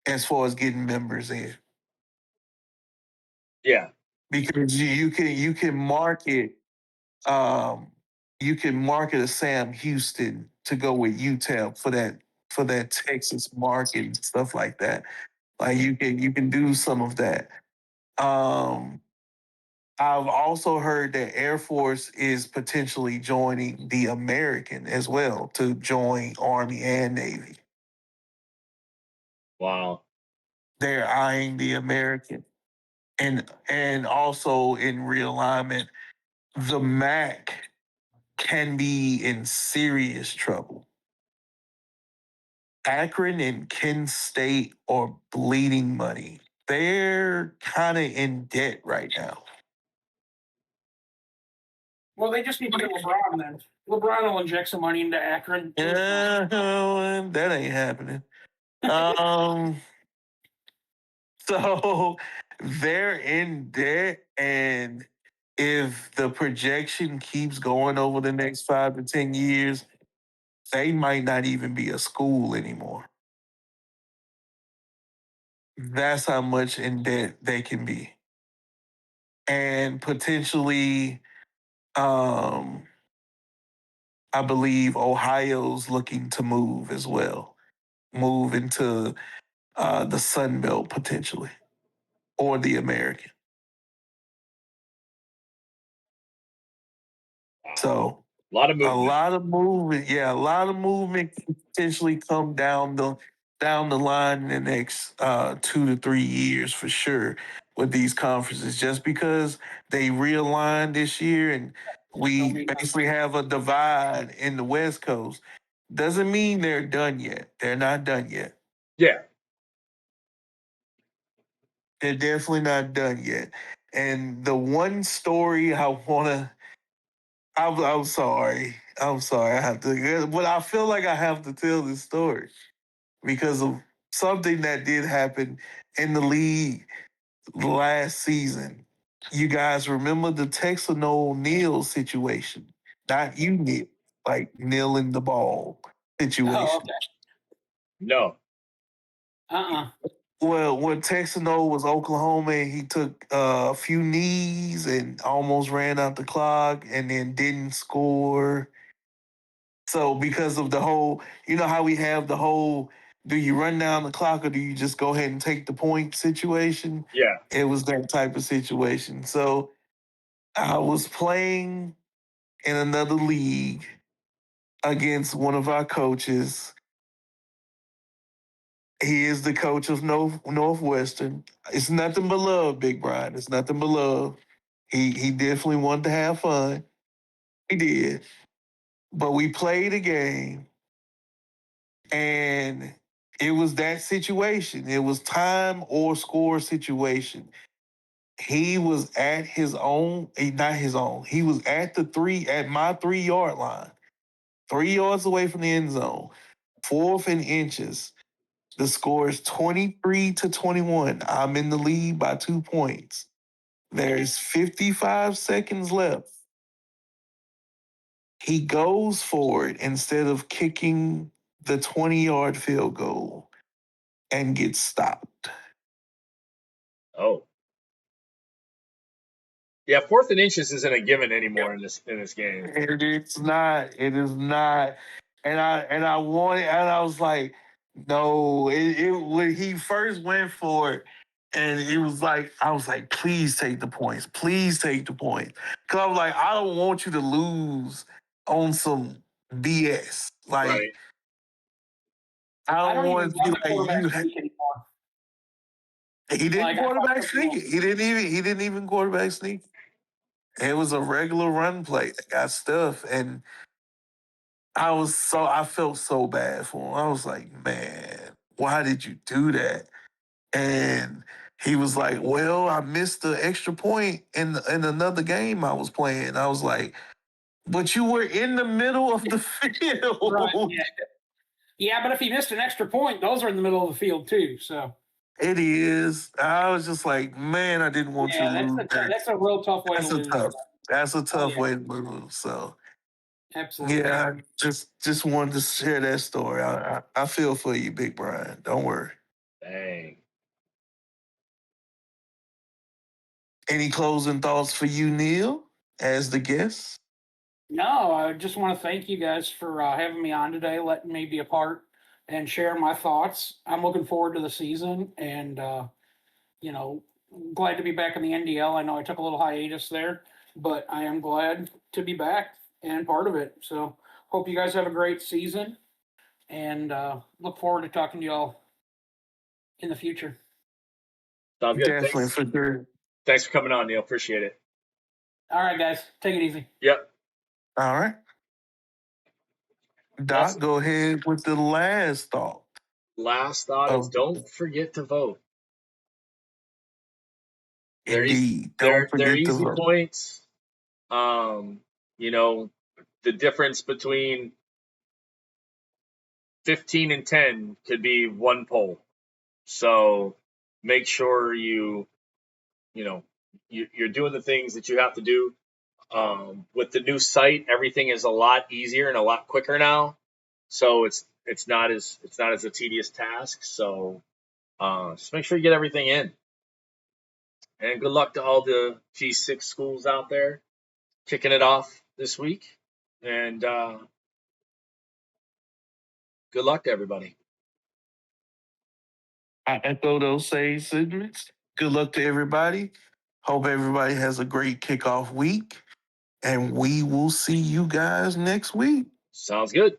B: as far as getting members in.
A: yeah,
B: Because you can market a Sam Houston to go with UTEP for that Texas market and stuff like that. Like you can do some of that. Um, I've also heard that Air Force is potentially joining the American as well to join Army and Navy.
A: wow,
B: They're eyeing the American. And also in realignment, the MAC can be in serious trouble. Akron and Kent State are bleeding money. They're kind of in debt right now.
C: Well, they just need to get LeBron then. LeBron will inject some money into Akron.
B: Yeah, that ain't happening. Um, so they're in debt, and if the projection keeps going over the next 5 to 10 years, they might not even be a school anymore. That's how much in debt they can be. And potentially, um, I believe Ohio's looking to move as well, move into the Sun Belt potentially, or the American. So
A: a lot of
B: a
A: movement.
B: lot of movement, yeah, a lot of movement can potentially come down the line in the next 2 to 3 years for sure with these conferences, just because they realigned this year and we basically have a divide in the West Coast. Doesn't mean they're done yet. They're not done yet.
A: Yeah,
B: They're definitely not done yet. And the one story I want to I'm sorry. I'm sorry. I have to, but I feel like I have to tell this story because of something that did happen in the league last season. You guys remember the Texano Neal situation? Not you, Neil, like kneeling the ball
C: Oh,
B: situation.
C: okay.
A: no,
B: Well, when Texano was Oklahoma, and he took a few knees and almost ran out the clock, and then didn't score. So because of the whole, how we have the whole, do you run down the clock or do you just go ahead and take the point situation?
A: yeah,
B: It was that type of situation. So I was playing in another league against one of our coaches. He is the coach of Northwestern. It's nothing but love, Big Brian. It's nothing but love. He definitely wanted to have fun. He did. But we played a game and it was that situation. It was time or score situation. He was at his own, not his own. He was at my 3 yard line, 3 yards away from the end zone, fourth and inches. The score is 23-21. I'm in the lead by 2 points. There's 55 seconds left. He goes for it instead of kicking the 20-yard field goal and gets stopped.
A: Oh. Yeah, 4th and inches isn't a given anymore in this game.
B: It is not. It is not. And I wanted, and I was like, no. When he first went for it, and it was like, I was like, please take the points. Please take the points. Cause I was like, I don't want you to lose on some BS. Like,
A: Right.
B: I
C: I
B: don't
C: don't even
B: want it to be
C: run the
B: like
C: quarterback
B: you.
C: sneak anymore.
B: He didn't
C: Like, I
B: quarterback
C: thought,
B: sneak it. He didn't even quarterback sneak. It was a regular run play that got stuff, and I felt so bad for him. I was like, man, why did you do that? And he was like, well, I missed the extra point in another game I was playing. I was like, but you were in the middle of the field.
C: right, yeah. Yeah, but if he missed an extra point, those are in the middle of the field too. So
B: It is. I was just like, man, I didn't want you
C: yeah,
B: to lose that.
C: that's a real tough way to
B: That's a
C: lose. Oh
B: tough
C: yeah,
B: way to lose. So
C: absolutely.
B: yeah, I just wanted to share that story. I feel for you, Big Brian. Don't worry.
A: Dang.
B: Any closing thoughts for you, Neal, as the guest?
C: No, I just want to thank you guys for having me on today, letting me be a part and share my thoughts. I'm looking forward to the season, and you know, glad to be back in the NDL. I know I took a little hiatus there, but I am glad to be back and part of it. So hope you guys have a great season, and look forward to talking to y'all in the future.
A: Sounds good.
B: Definitely for sure.
A: Thanks for coming on, Neal. Appreciate it.
C: All right, guys, take it easy.
A: Yep.
B: All right.
A: That's
B: Doc, go ahead with the last thought.
A: last thought is
B: Of
A: don't forget to vote.
B: Indeed. Don't
A: They're
B: forget to
A: easy
B: vote.
A: points. You know, the difference between 15 and 10 could be one poll. So make sure you're doing the things that you have to do. With the new site, everything is a lot easier and a lot quicker now. So it's not as a tedious task. So just make sure you get everything in. And good luck to all the G6 schools out there kicking it off this week. And good luck to everybody.
B: I echo those same sentiments. Good luck to everybody. Hope everybody has a great kickoff week. And we will see you guys next week.
A: Sounds good.